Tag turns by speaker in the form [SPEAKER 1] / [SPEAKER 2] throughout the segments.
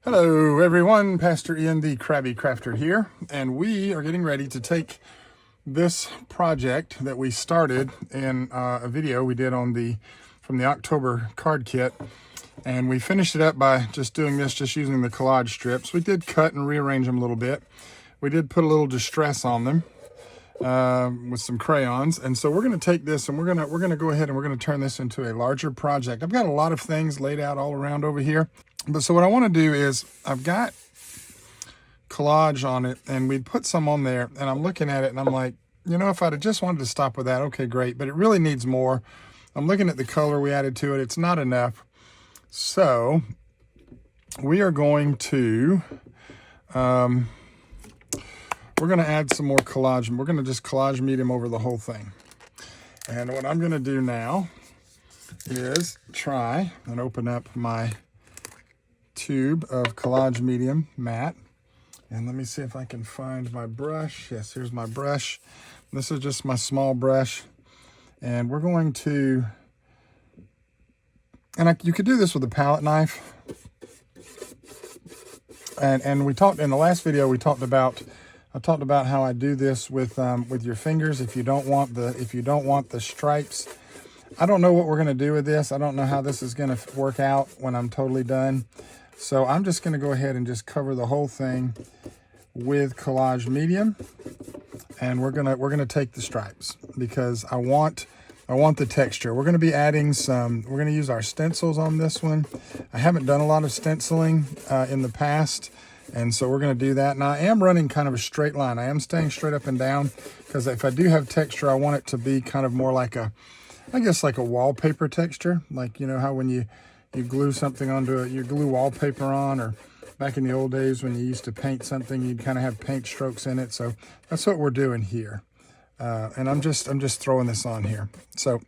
[SPEAKER 1] Hello everyone, Pastor Ian the Krabby Crafter here, and we are getting ready to take this project that we started in a video we did on from the October card kit, and we finished it up by just doing this, just using the collage strips. We did cut and rearrange them a little bit. We did put a little distress on them with some crayons, and so we're going to take this and we're going to go ahead and we're going to turn this into a larger project. I've got a lot of things laid out all around over here. But so what I want to do is I've got collage on it, and we put some on there, and I'm looking at it and I'm like, you know, if I'd have just wanted to stop with that, okay, great, but it really needs more. I'm looking at the color we added to it. It's not enough. So we are going to, we're going to add some more collage. We're going to just Collage Medium over the whole thing. And what I'm going to do now is try and open up my tube of Collage Medium matte, and let me see if I can find my brush. Yes, here's my brush. This is just my small brush, and we're going to, and you could do this with a palette knife, and we talked in the last video, I talked about how I do this with your fingers if you don't want the stripes. I don't know what we're going to do with this. I don't know how this is going to work out when I'm totally done. So I'm just going to go ahead and just cover the whole thing with Collage Medium, and we're gonna take the stripes because I want the texture. We're going to be adding some. We're going to use our stencils on this one. I haven't done a lot of stenciling in the past, and so we're going to do that. And I am running kind of a straight line. I am staying straight up and down because if I do have texture, I want it to be kind of more like I guess like a wallpaper texture, like, you know, how when you glue something onto it, you glue wallpaper on, or back in the old days when you used to paint something, you'd kind of have paint strokes in it. So that's what we're doing here. And I'm just throwing this on here. So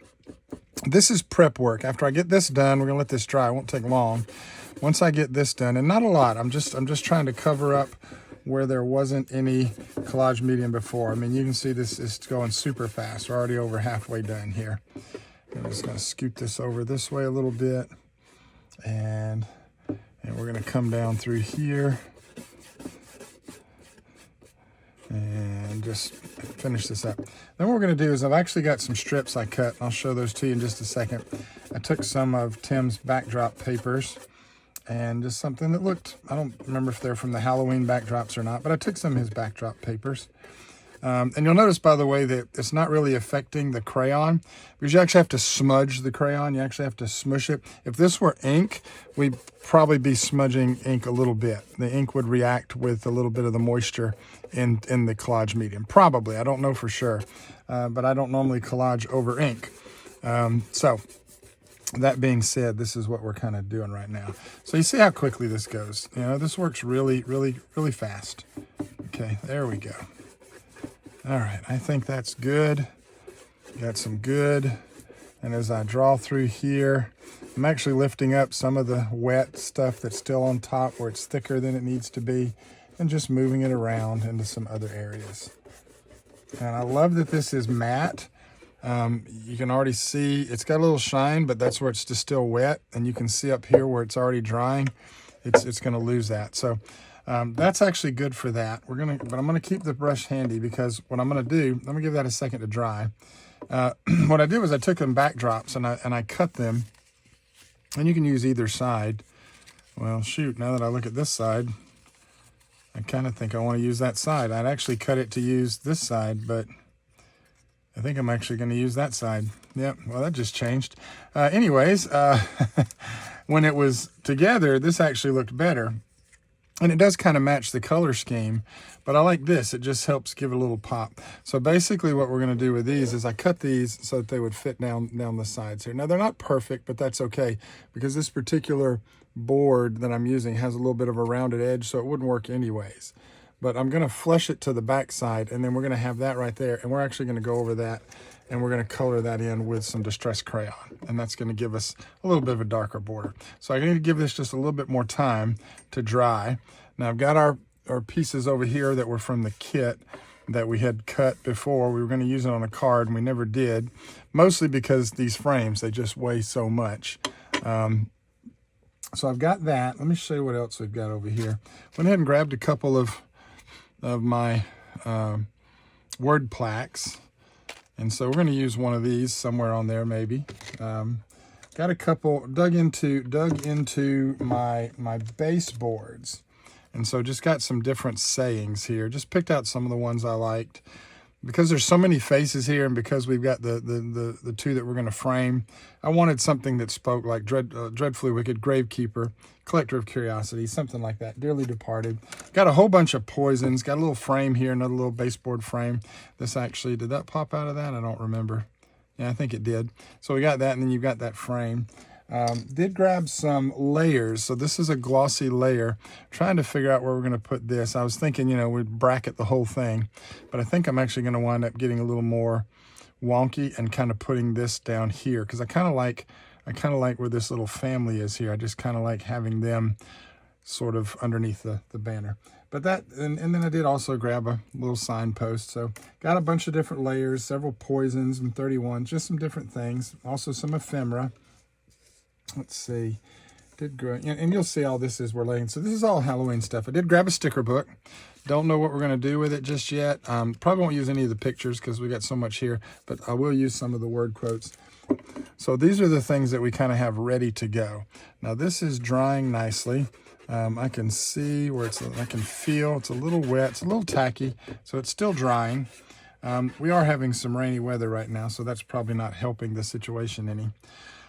[SPEAKER 1] this is prep work. After I get this done, we're gonna let this dry. It won't take long. Once I get this done, and not a lot, I'm just trying to cover up where there wasn't any Collage Medium before. I mean, you can see this is going super fast. We're already over halfway done here. I'm just gonna scoot this over this way a little bit, and we're gonna come down through here and just finish this up. Then what we're gonna do is I've actually got some strips I cut. I'll show those to you in just a second. I took some of Tim's backdrop papers and just something that looked, I don't remember if they're from the Halloween backdrops or not, but I took some of his backdrop papers. And you'll notice, by the way, that it's not really affecting the crayon because you actually have to smudge the crayon. You actually have to smush it. If this were ink, we'd probably be smudging ink a little bit. The ink would react with a little bit of the moisture in the Collage Medium. Probably, I don't know for sure, but I don't normally collage over ink. So that being said, this is what we're kind of doing right now. So you see how quickly this goes. You know, this works really, really, really fast. Okay, there we go. All right, I think that's good. Got some good. And as I draw through here, I'm actually lifting up some of the wet stuff that's still on top where it's thicker than it needs to be, and just moving it around into some other areas. And I love that this is matte. You can already see it's got a little shine, but that's where it's just still wet. And you can see up here where it's already drying, it's gonna lose that. So that's actually good for that. But I'm gonna keep the brush handy because what I'm gonna do, I'm gonna give that a second to dry. What I did was I took them backdrops and I cut them, and you can use either side. Well, shoot, now that I look at this side, I kind of think I want to use that side. I'd actually cut it to use this side, but I think I'm actually going to use that side. Yep, well, that just changed. Anyways, when it was together, this actually looked better. And it does kind of match the color scheme, but I like this. It just helps give it a little pop. So basically what we're going to do with these is I cut these so that they would fit down the sides here. Now, they're not perfect, but that's okay because this particular board that I'm using has a little bit of a rounded edge, so it wouldn't work anyways. But I'm going to flush it to the back side, and then we're going to have that right there, and we're actually going to go over that, and we're going to color that in with some Distress Crayon, and that's going to give us a little bit of a darker border. So I need to give this just a little bit more time to dry. Now I've got our pieces over here that were from the kit that we had cut before. We were going to use it on a card, and we never did, mostly because these frames, they just weigh so much. So I've got that. Let me show you what else we've got over here. Went ahead and grabbed a couple of my word plaques. And so we're going to use one of these somewhere on there maybe. Got a couple, dug into my baseboards. And so just got some different sayings here. Just picked out some of the ones I liked. Because there's so many faces here, and because we've got the two that we're going to frame, I wanted something that spoke like Dreadfully Wicked, Gravekeeper, Collector of Curiosity, something like that, Dearly Departed. Got a whole bunch of poisons. Got a little frame here, another little baseboard frame. This actually, did that pop out of that? I don't remember. Yeah, I think it did. So we got that, and then you've got that frame. Did grab some layers. So this is a glossy layer. Trying to figure out where we're going to put this. I was thinking, you know, we'd bracket the whole thing, but I think I'm actually going to wind up getting a little more wonky and kind of putting this down here, because I kind of like where this little family is here. I just kind of like having them sort of underneath the banner. But that, and then I did also grab a little signpost. So got a bunch of different layers, several poisons and 31s, just some different things. Also some ephemera. Let's see, and you'll see all this as we're laying. So this is all Halloween stuff. I did grab a sticker book. Don't know what we're going to do with it just yet. Probably won't use any of the pictures because we got so much here, but I will use some of the word quotes. So these are the things that we kind of have ready to go. Now this is drying nicely. I can see where I can feel it's a little wet, it's a little tacky, so it's still drying. We are having some rainy weather right now, so that's probably not helping the situation any.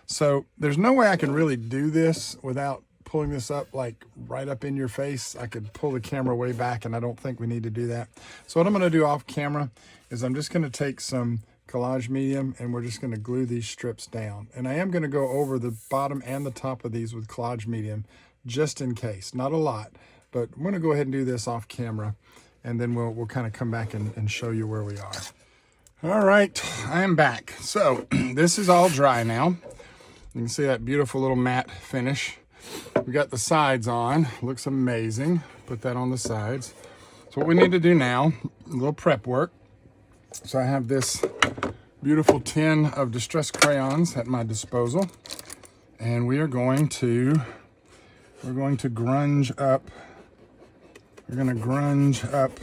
[SPEAKER 1] So there's no way I can really do this without pulling this up like right up in your face. I could pull the camera way back, and I don't think we need to do that. So what I'm going to do off camera is I'm just going to take some Collage Medium, and we're just going to glue these strips down. And I am going to go over the bottom and the top of these with Collage Medium just in case. Not a lot, but I'm going to go ahead and do this off camera, and then we'll kind of come back and show you where we are. All right, I am back. So this is all dry now. You can see that beautiful little matte finish. We got the sides on. Looks amazing. Put that on the sides. So what we need to do now, a little prep work. So I have this beautiful tin of Distress Crayons at my disposal. And we're going to grunge up. We're going to grunge up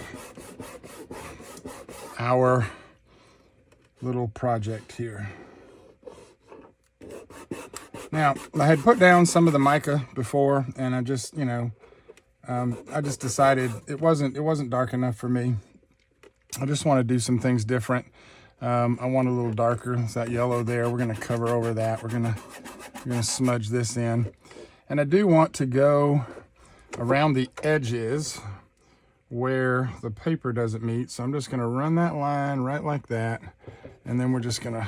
[SPEAKER 1] our little project here. Now, I had put down some of the mica before, and I just, you know, I just decided it wasn't dark enough for me. I just want to do some things different. I want a little darker. It's that yellow there. We're going to cover over that. We're going to smudge this in. And I do want to go around the edges where the paper doesn't meet. So I'm just going to run that line right like that. And then we're just going to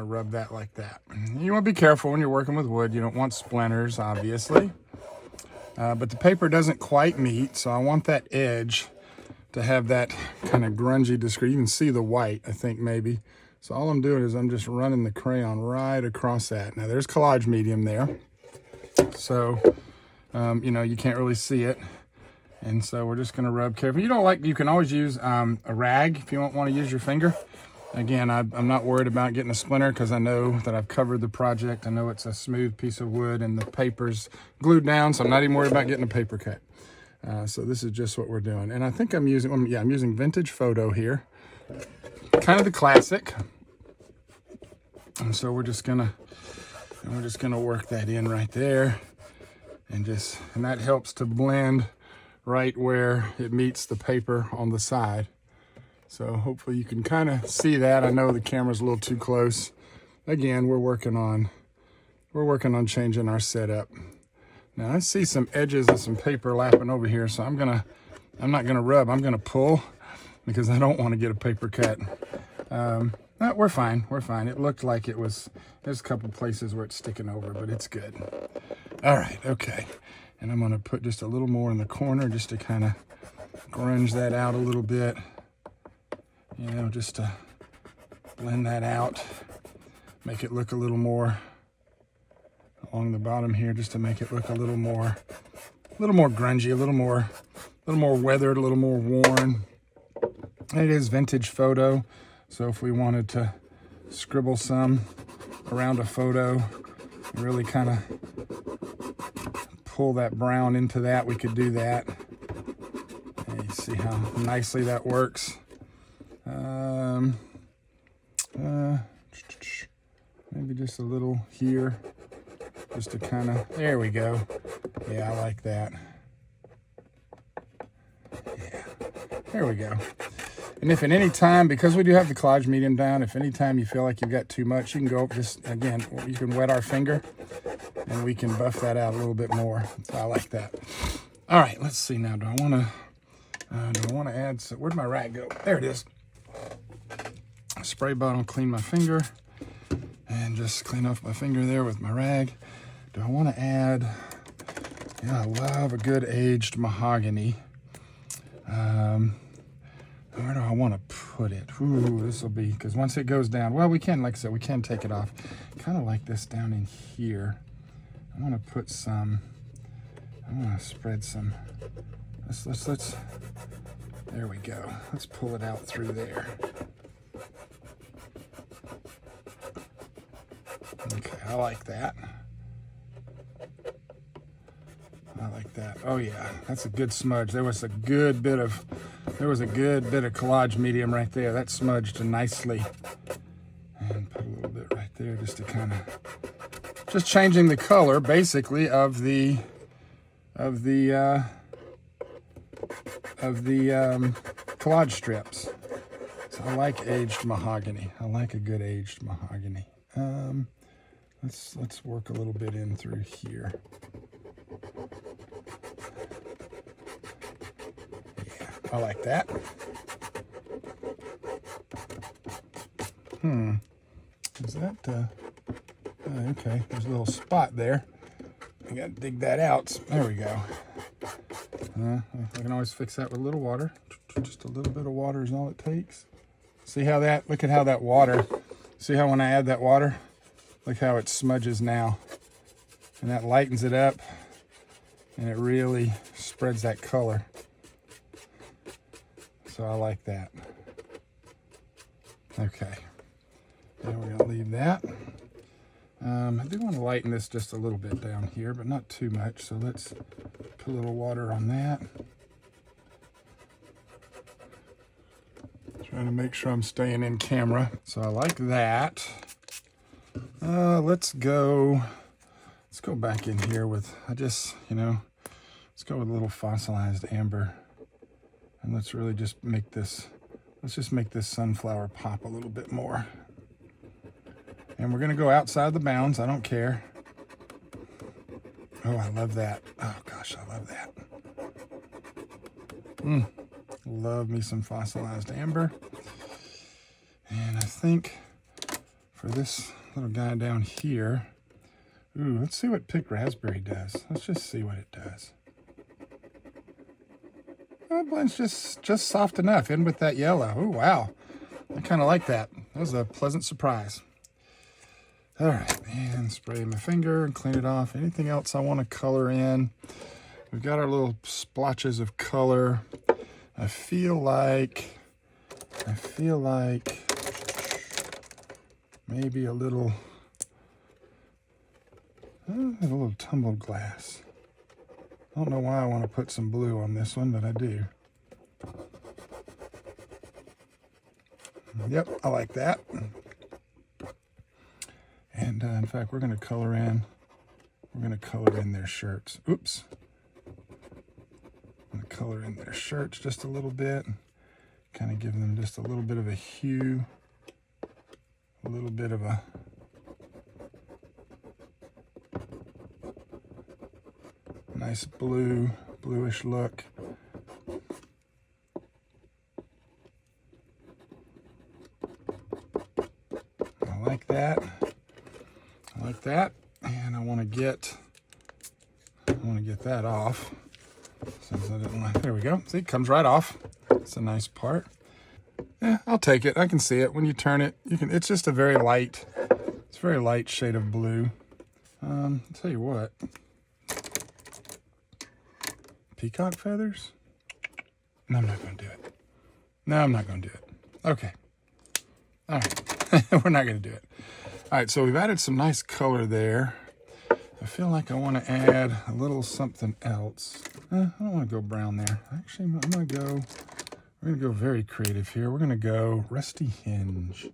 [SPEAKER 1] rub that like that. You want to be careful when you're working with wood. You don't want splinters, obviously. But the paper doesn't quite meet, so I want that edge to have that kind of grungy discreet. You can see the white, I think, maybe. So all I'm doing is I'm just running the crayon right across that. Now, there's Collage Medium there. So, you know, you can't really see it. And so we're just going to rub carefully. You can always use a rag if you don't want to use your finger. Again, I'm not worried about getting a splinter because I know that I've covered the project. I know it's a smooth piece of wood and the paper's glued down, so I'm not even worried about getting a paper cut. So this is just what we're doing. And I think I'm using Vintage Photo here. Kind of the classic. And so we're just gonna work that in right there. And that helps to blend right where it meets the paper on the side. So hopefully you can kind of see that. I know the camera's a little too close. Again, we're working on changing our setup. Now I see some edges of some paper lapping over here, so I'm not gonna rub, I'm gonna pull because I don't want to get a paper cut. No, we're fine. It looked like there's a couple places where it's sticking over, but it's good. All right, okay. And I'm gonna put just a little more in the corner just to kind of grunge that out a little bit. You know, just to blend that out, make it look a little more along the bottom here, just to make it look a little more grungy, a little more weathered, a little more worn. And it is Vintage Photo, so if we wanted to scribble some around a photo, really kind of pull that brown into that, we could do that. And you see how nicely that works. Maybe just a little here, just to kind of, there we go. Yeah, I like that. Yeah, there we go. And if at any time, because we do have the Collage Medium down, if any time you feel like you've got too much, you can go just, again, you can wet our finger and we can buff that out a little bit more. So I like that. All right, let's see now. Do I want to add some, where'd my rag go? There it is. Spray bottle, clean my finger, and just clean off my finger there with my rag. Do I want to add, yeah, I love a good aged mahogany. Where do I want to put it? Ooh, this will be, because once it goes down, well, we can, like I said, we can take it off. Kind of like this down in here. I want to put some, I want to spread some, let's, there we go. Let's pull it out through there. Okay, I like that. I like that. Oh yeah, that's a good smudge. There was a good bit of Collage Medium right there. That smudged nicely. And put a little bit right there just to kind of, just changing the color basically of the collage strips. So I like aged mahogany. I like a good aged mahogany. Let's work a little bit in through here. Yeah, I like that. Is that, okay, there's a little spot there. I gotta dig that out. There we go. I can always fix that with a little water. Just a little bit of water is all it takes. See how that, look at how that water, see how when I add that water, look how it smudges now. And that lightens it up and it really spreads that color. So I like that. Okay, then we're gonna leave that. I do want to lighten this just a little bit down here, but not too much. So let's put a little water on that. Trying to make sure I'm staying in camera. So I like that. Let's go back in here with, let's go with a little fossilized amber. And let's really just make this, sunflower pop a little bit more. And we're gonna go outside the bounds, I don't care. Oh, I love that. Oh gosh, I love that. Love me some fossilized amber. And I think for this little guy down here, ooh, let's see what picked raspberry does. Let's just see what it does. Oh, it blends just soft enough in with that yellow. Oh, wow. I kind of like that. That was a pleasant surprise. All right, and spray my finger and clean it off. Anything else I want to color in? We've got our little splotches of color. I feel like maybe a little tumbled glass. I don't know why I want to put some blue on this one, but I do. Yep, I like that. And in fact, we're going to color in their shirts. Oops. I'm going to color in their shirts just a little bit. Kind of give them just a little bit of a hue. A little bit of a nice bluish look. I like that. And I want to get that off. Since I didn't like, there we go. See, it comes right off. It's a nice part. Yeah, I'll take it. I can see it when you turn it. It's just a very light shade of blue. I'll tell you what. Peacock feathers? No, I'm not going to do it. No, I'm not going to do it. Okay. All right. We're not going to do it. All right, so we've added some nice color there. I feel like I want to add a little something else. I don't want to go brown there. Actually, we're going to go very creative here. We're going to go rusty hinge.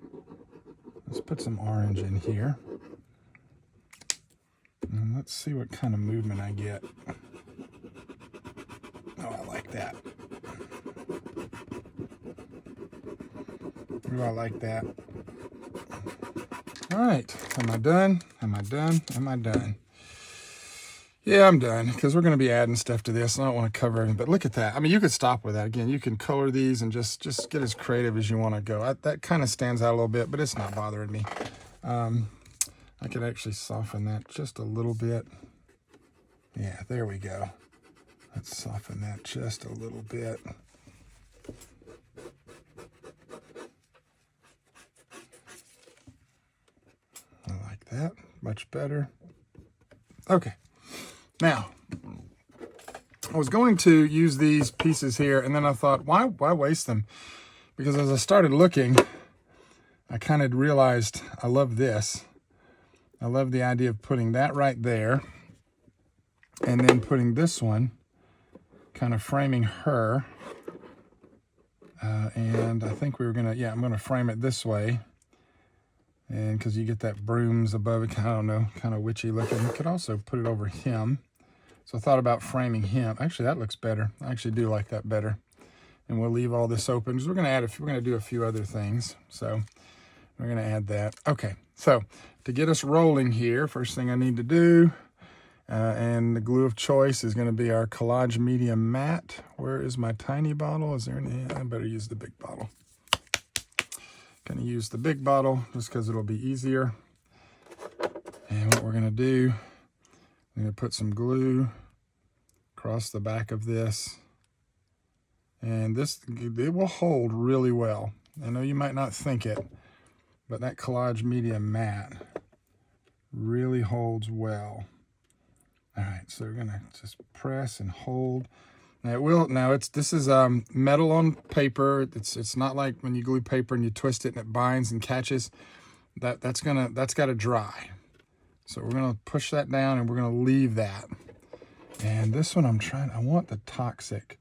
[SPEAKER 1] Let's put some orange in here. And let's see what kind of movement I get. Oh, I like that. Oh, I like that. All right, am I done? Am I done? Am I done? Yeah, I'm done, because we're going to be adding stuff to this. I don't want to cover everything, but look at that. I mean, you could stop with that. Again, you can color these and just get as creative as you want to go. That kind of stands out a little bit, but it's not bothering me. I could actually soften that just a little bit. Yeah, there we go. Let's soften that just a little bit. I like that. Much better. Okay. Now, I was going to use these pieces here, and then I thought, why waste them? Because as I started looking, I kind of realized I love this. I love the idea of putting that right there, and then putting this one, kind of framing her. And I think we were going to, yeah, I'm going to frame it this way. And because you get that brooms above it, I don't know, kind of witchy looking. You could also put it over him. So I thought about framing him. Actually, that looks better. I actually do like that better. And we'll leave all this open because we're going to do a few other things. So we're going to add that. Okay, so to get us rolling here, first thing I need to do, and the glue of choice is going to be our Collage Medium matte. Where is my tiny bottle? Is there any? I better use the big bottle. Going to use the big bottle just because it'll be easier. And what we're going to do, I'm going to put some glue across the back of this. And it will hold really well. I know you might not think it, but that Collage Medium matte really holds well. All right, so we're going to just press and hold. Now this is metal on paper. It's not like when you glue paper and you twist it and it binds and catches. That's got to dry. So we're gonna push that down and we're gonna leave that. And this one I want the toxic.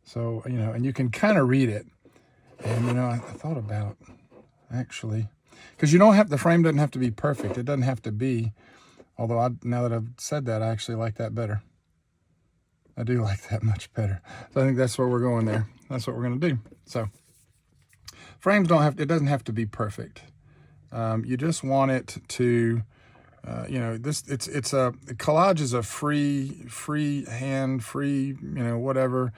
[SPEAKER 1] So, you know, and you can kind of read it. And you know, I thought about actually, because you don't have, the frame doesn't have to be perfect. It doesn't have to be, although now that I've said that, I actually like that better. I do like that much better. So I think that's where we're going there. That's what we're going to do. So frames it doesn't have to be perfect. You just want it to, you know, collage is a free hand, you know, whatever.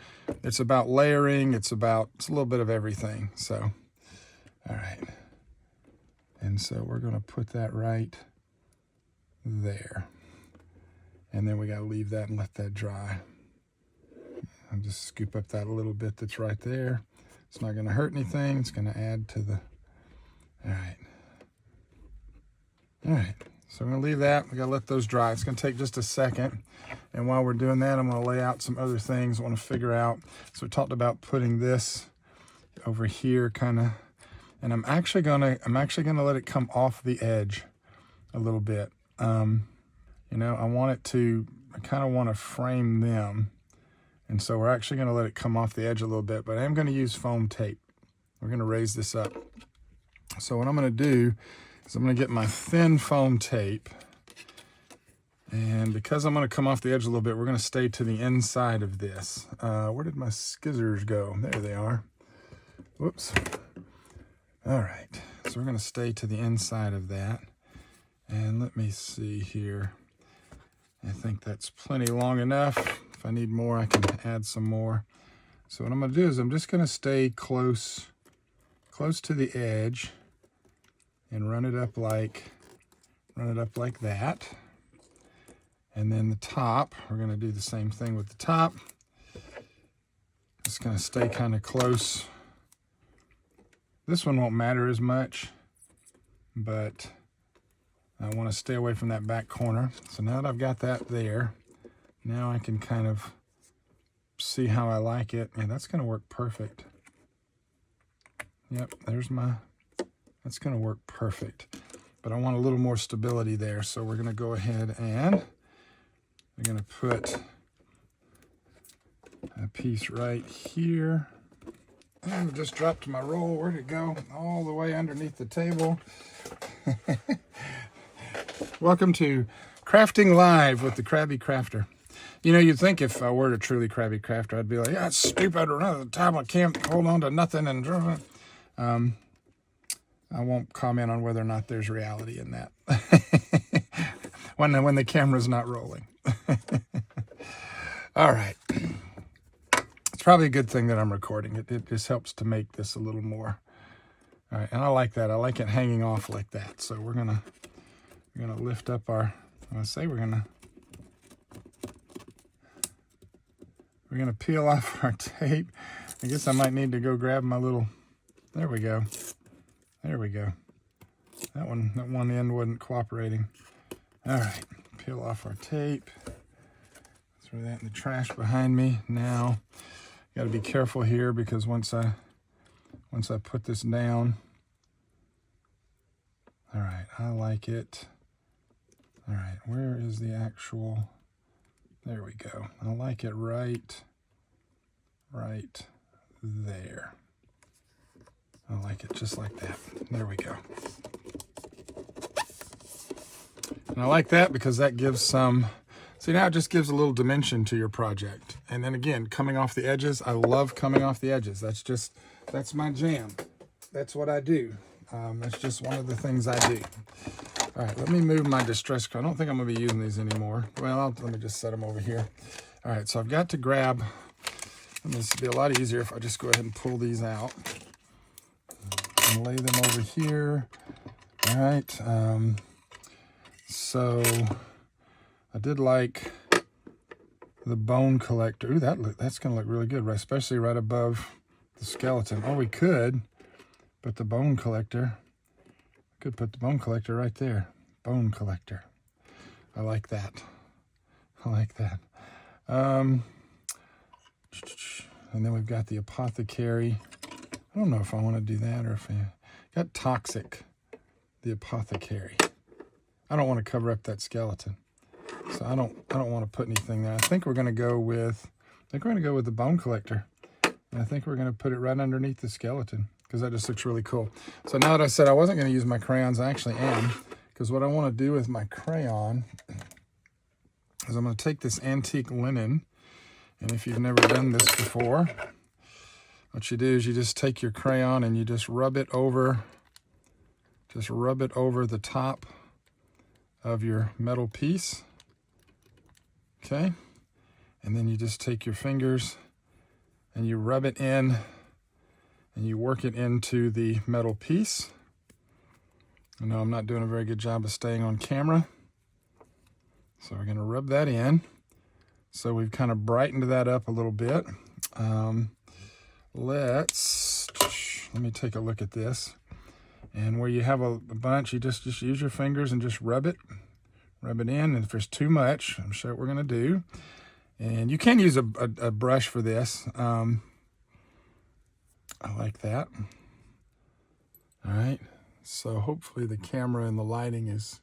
[SPEAKER 1] It's about layering. It's a little bit of everything. So, all right. And so we're going to put that right there. And then we got to leave that and let that dry. I'll just scoop up that a little bit that's right there. It's not going to hurt anything. It's going to add to the, all right. All right, so I'm going to leave that. We got to let those dry. It's going to take just a second. And while we're doing that, I'm going to lay out some other things I want to figure out. So we talked about putting this over here kind of, and I'm actually going to let it come off the edge a little bit. You know, I kind of want to frame them. And so we're actually going to let it come off the edge a little bit, but I am going to use foam tape. We're going to raise this up. So what I'm going to do is I'm going to get my thin foam tape. And because I'm going to come off the edge a little bit, we're going to stay to the inside of this. Where did my scissors go? There they are. Whoops. All right. So we're going to stay to the inside of that. And let me see here. I think that's plenty long enough. If I need more, I can add some more. So what I'm going to do is I'm just going to stay close to the edge and run it up like that. And then the top, we're going to do the same thing with the top. Just going to stay kind of close. This one won't matter as much, but I want to stay away from that back corner. So now that I've got that there, now I can kind of see how I like it. And that's going to work perfect. Yep, that's going to work perfect. But I want a little more stability there. So we're going to go ahead and I'm going to put a piece right here. And I just dropped my roll. Where'd it go? All the way underneath the table. Welcome to Crafting Live with the Krabby Crafter. You know, you'd think if I were a truly Krabby Crafter, I'd be like, yeah, it's stupid, or another time I can't hold on to nothing. And I won't comment on whether or not there's reality in that. when the camera's not rolling. All right. It's probably a good thing that I'm recording. It just helps to make this a little more. All right, and I like that. I like it hanging off like that. So we're gonna lift up our. We're gonna peel off our tape. I guess I might need to go grab my little. There we go. There we go. That one end wasn't cooperating. All right, peel off our tape. Throw that in the trash behind me. Now, got to be careful here because once I put this down, all right, I like it. All right, where is the actual? There we go. I like it right there. I like it just like that. There we go. And I like that because that gives some. See, now it just gives a little dimension to your project. And then again, coming off the edges, I love coming off the edges. That's my jam. That's what I do. That's just one of the things I do. All right, let me move my Distress Crayons. I don't think I'm gonna be using these anymore. Well, let me just set them over here. All right, so I've got to grab, this would be a lot easier if I just go ahead and pull these out and lay them over here. All right, so I did like the bone collector. Ooh, that's going to look really good, right? Especially right above the skeleton. Oh, we could put the bone collector. Could put the bone collector right there. Bone collector. I like that. I like that. And then we've got the apothecary. I don't know if I want to do that or if I got toxic. The apothecary. I don't want to cover up that skeleton. So I don't want to put anything there. I think we're going to go with the bone collector. And I think we're going to put it right underneath the skeleton because that just looks really cool. So now that I said I wasn't going to use my crayons, I actually am. Because what I want to do with my crayon is I'm going to take this antique linen. And if you've never done this before, what you do is you just take your crayon and you just rub it over the top of your metal piece. Okay, and then you just take your fingers and you rub it in and you work it into the metal piece. I know I'm not doing a very good job of staying on camera. So we're gonna rub that in. So we've kind of brightened that up a little bit. Let me take a look at this. And where you have a bunch, you just use your fingers and just rub it in. And if there's too much, I'll show you what we're gonna do. And you can use a brush for this. I like that. All right, so hopefully the camera and the lighting is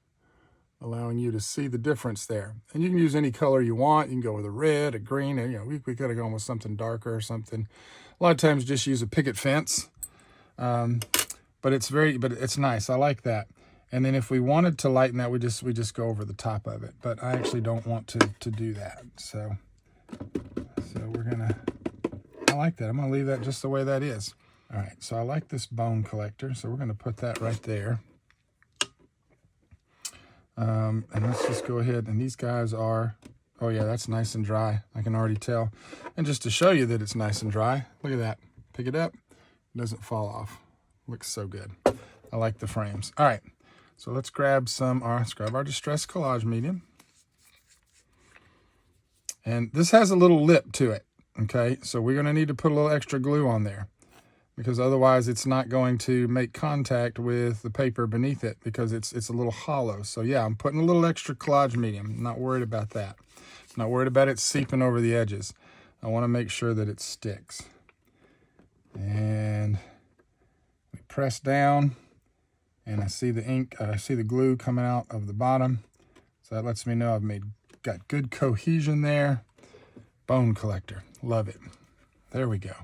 [SPEAKER 1] allowing you to see the difference there. And you can use any color you want. You can go with a red, a green, and we could have gone with something darker or something. A lot of times just use a picket fence. But it's nice. I like that. And then if we wanted to lighten that, we just go over the top of it. But I actually don't want to do that. So I like that. I'm gonna leave that just the way that is. All right, so I like this bone collector. So we're gonna put that right there. And let's just go ahead. And these guys are, oh yeah, that's nice and dry. I can already tell. And just to show you that it's nice and dry, look at that. Pick it up, it doesn't fall off. Looks so good. I like the frames. All right, so let's grab our Distress Collage Medium. And this has a little lip to it, okay? So we're gonna need to put a little extra glue on there because otherwise it's not going to make contact with the paper beneath it because it's a little hollow. So yeah, I'm putting a little extra Collage Medium. I'm not worried about that. I'm not worried about it seeping over the edges. I wanna make sure that it sticks. And we press down and I see the ink, I see the glue coming out of the bottom. So that lets me know I've made got good cohesion there. Bone collector, love it. There we go.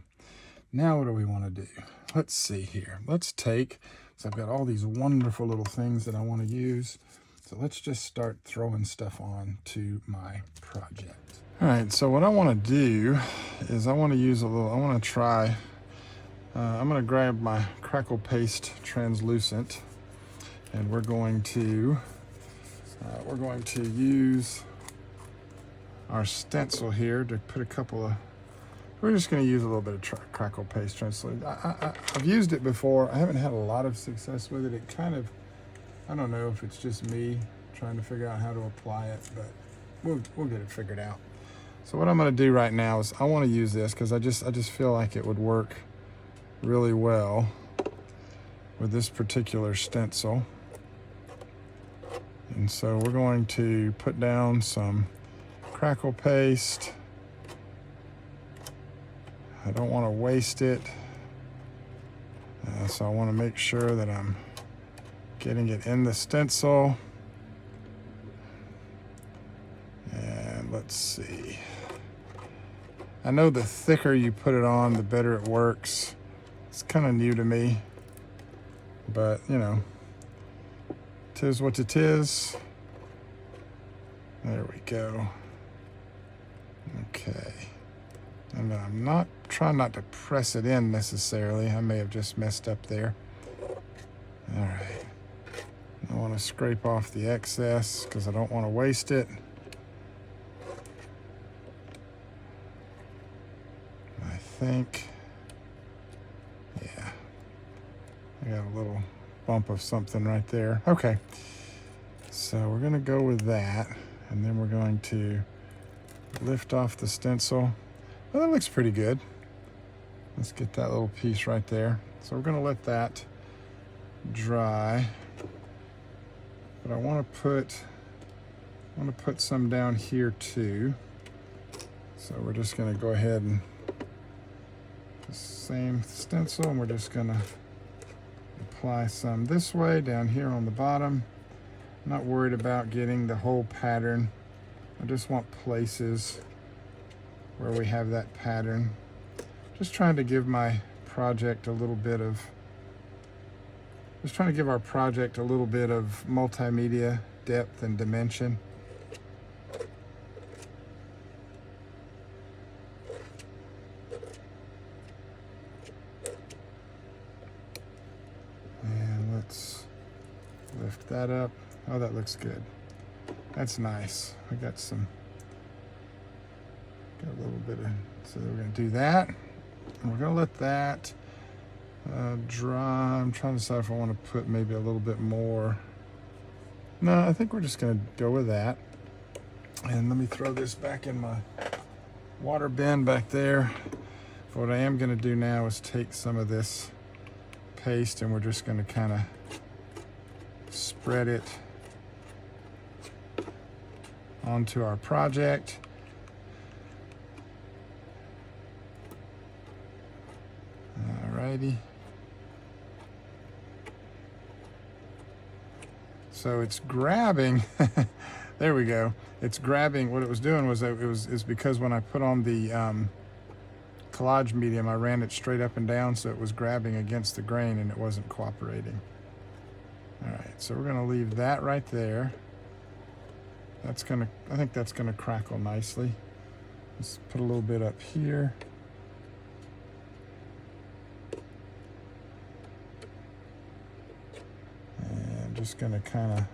[SPEAKER 1] Now what do we want to do? Let's see here. Let's take, so I've got all these wonderful little things that I want to use. So let's just start throwing stuff on to my project. All right, so what I want to do is I want to use a little, I want to try, I'm going to grab my Crackle Paste translucent, and we're going to use our stencil here to put a couple of, we're just going to use a little bit of Crackle Paste translucent. I've used it before. I haven't had a lot of success with it. It kind of, I don't know if it's just me trying to figure out how to apply it, but we'll get it figured out. So what I'm going to do right now is I want to use this because I just feel like it would work really well with this particular stencil. And so we're going to put down some Crackle Paste. I don't want to waste it, so I want to make sure that I'm getting it in the stencil. And let's see. I know the thicker you put it on, the better it works. It's kind of new to me, but you know, 'tis what it is. There we go. Okay. And I'm not trying not to press it in necessarily. I may have just messed up there. All right. I want to scrape off the excess because I don't want to waste it. I think, yeah, I got a little bump of something right there. Okay. So we're going to go with that, and then we're going to lift off the stencil. Well, that looks pretty good. Let's get that little piece right there. So we're going to let that dry. But I want to put some down here too. So we're just going to go ahead and the same stencil, and we're just going to apply some this way down here on the bottom. I'm not worried about getting the whole pattern. I just want places where we have that pattern. Just trying to give my project a little bit of, just trying to give our project a little bit of multimedia depth and dimension. And let's lift that up. Oh, that looks good. That's nice. I got a little bit of, so we're going to do that. And we're going to let that dry. I'm trying to decide if I want to put maybe a little bit more. No, I think we're just going to go with that. And let me throw this back in my water bin back there. What I am going to do now is take some of this paste, and we're just going to kind of spread it onto our project. Alrighty. So it's grabbing. There we go. It's grabbing. What it was doing was is because when I put on the Collage Medium, I ran it straight up and down, so it was grabbing against the grain and it wasn't cooperating. All right, so we're gonna leave that right there. That's gonna, I think that's gonna crackle nicely. Let's put a little bit up here. And just gonna kind of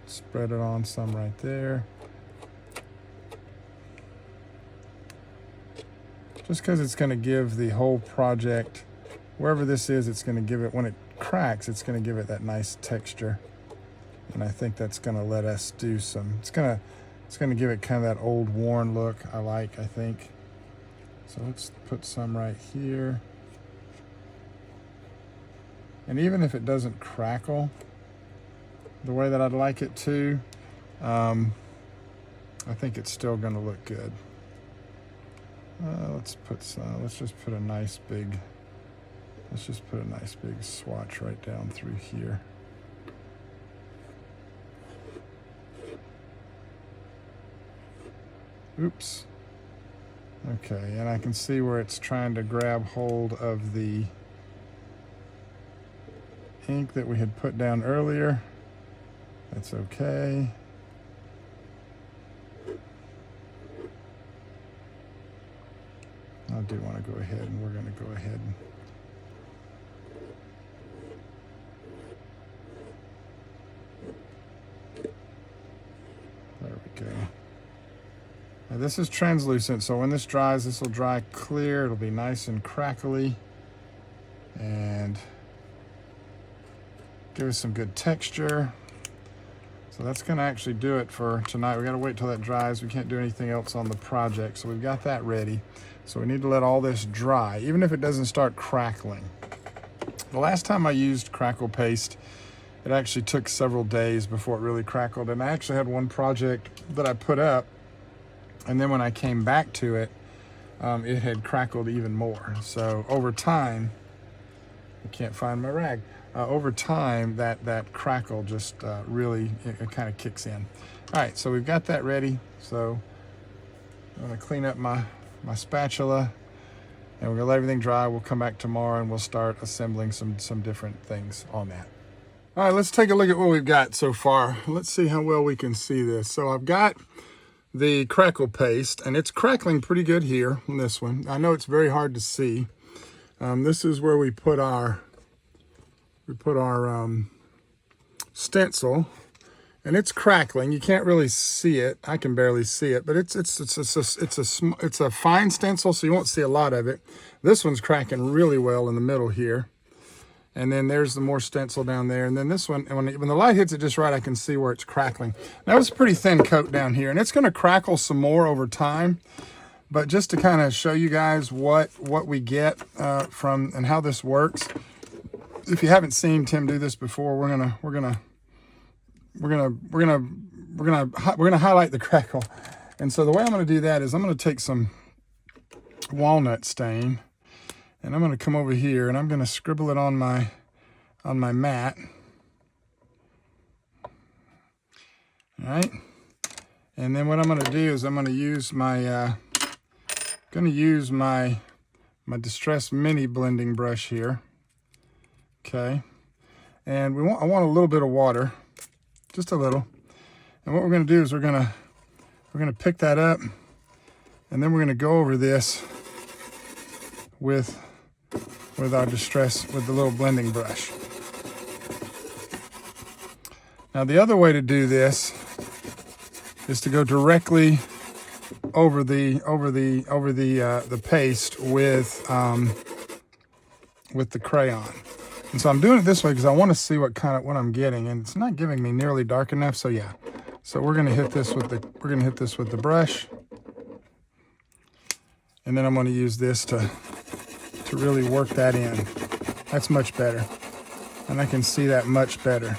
[SPEAKER 1] spread it on some right there. Just because it's going to give the whole project, wherever this is, it's going to give it, when it cracks, it's going to give it that nice texture. And I think that's going to let us do some, it's going to give it kind of that old worn look I think. So let's put some right here. And even if it doesn't crackle the way that I'd like it to, I think it's still going to look good. Let's just put a nice big swatch right down through here. Oops. Okay, and I can see where it's trying to grab hold of the ink that we had put down earlier. That's okay. I do want to go ahead, and we're going to go ahead and there we go. Now this is translucent, so when this dries, this will dry clear. It'll be nice and crackly and give us some good texture. So that's going to actually do it for tonight. We got to wait till that dries. We can't do anything else on the project, so we've got that ready. So we need to let all this dry, even if it doesn't start crackling. The last time I used Crackle Paste, it actually took several days before it really crackled. And I actually had one project that I put up, and then when I came back to it, it had crackled even more. So over time, I can't find my rag. Over time, that crackle just really, it kind of kicks in. All right, so we've got that ready. So I'm gonna clean up my spatula, and we're gonna let everything dry. We'll come back tomorrow and we'll start assembling some different things on that. All right, let's take a look at what we've got so far. Let's see how well we can see this. So I've got the Crackle Paste, and it's crackling pretty good here on this one. I know it's very hard to see. This is where we put our stencil, and it's crackling. You can't really see it. I can barely see it, but it's a fine stencil, so you won't see a lot of it. This one's cracking really well in the middle here. And then there's the more stencil down there. And then this one, when the light hits it just right, I can see where it's crackling. Now it's a pretty thin coat down here, and it's gonna crackle some more over time. But just to kind of show you guys what we get from and how this works. If you haven't seen Tim do this before, we're gonna highlight the crackle. And so the way I'm gonna do that is I'm gonna take some walnut stain, and I'm gonna come over here and I'm gonna scribble it on my mat. All right. And then what I'm gonna do is I'm gonna use my my Distress mini blending brush here. Okay. And I want a little bit of water, just a little. And what we're gonna do is we're gonna pick that up, and then we're gonna go over this with our Distress, with the little blending brush. Now the other way to do this is to go directly over the paste with the crayon. And so I'm doing it this way because I want to see what I'm getting, and it's not giving me nearly dark enough. So yeah, so we're gonna hit this with the brush, and then I'm going to use this to really work that in. That's much better, and I can see that much better.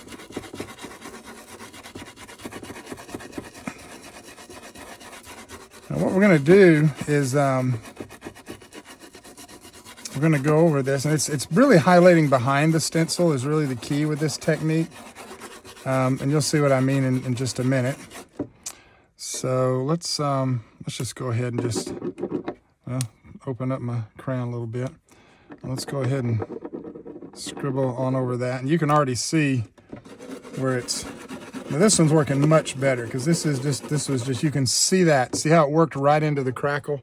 [SPEAKER 1] Now what we're going to do is we're going to go over this, and it's really highlighting behind the stencil is really the key with this technique, and you'll see what I mean in just a minute. So let's just go ahead and just open up my crayon a little bit. Let's go ahead and scribble on over that, and you can already see where it's. Now this one's working much better because this was just you can see how it worked right into the crackle.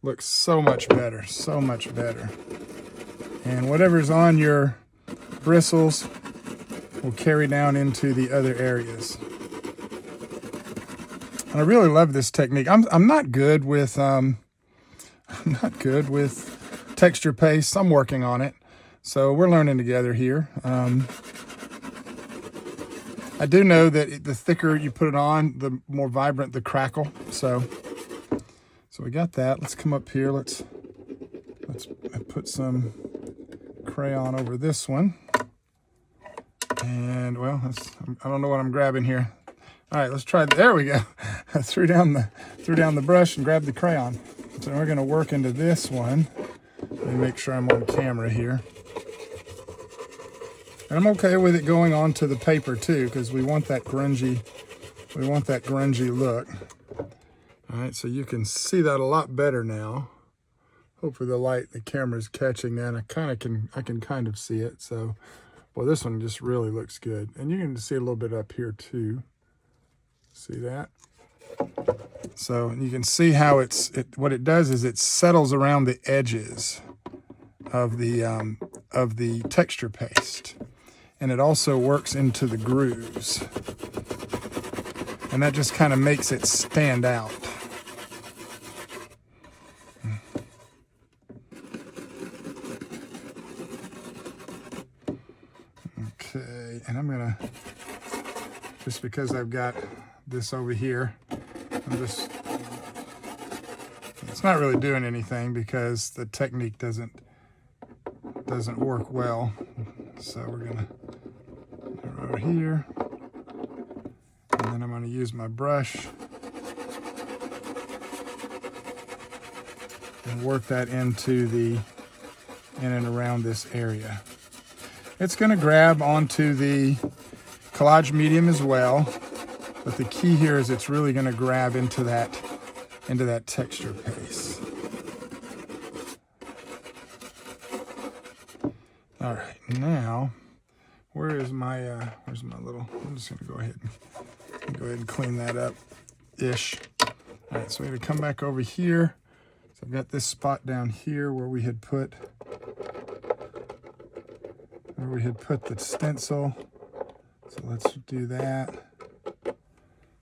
[SPEAKER 1] Looks so much better, so much better. And whatever's on your bristles will carry down into the other areas. And I really love this technique. I'm not good with texture paste. I'm working on it, so we're learning together here. I do know that the thicker you put it on, the more vibrant the crackle. So we got that. Let's come up here. Let's put some crayon over this one. And well, I don't know what I'm grabbing here. All right, let's try. There we go. I threw down the brush and grabbed the crayon. So we're going to work into this one. Let me make sure I'm on camera here. And I'm okay with it going onto the paper too, because we want that grungy look. All right, so you can see that a lot better now. Hopefully the camera's catching that. I can kind of see it. So, well, this one just really looks good. And you can see a little bit up here too. See that? So you can see how what it does is it settles around the edges of the texture paste. And it also works into the grooves. And that just kind of makes it stand out. Okay, and I'm gonna, just because I've got this over here, it's not really doing anything because the technique doesn't work well. So we're gonna go over here, and then I'm gonna use my brush and work that in and around this area. It's gonna grab onto the Collage Medium as well, but the key here is it's really gonna grab into that texture paste. All right, now, where's my little, I'm just gonna go ahead and clean that up-ish. All right, so we're gonna come back over here. So I've got this spot down here where we had put the stencil. So let's do that.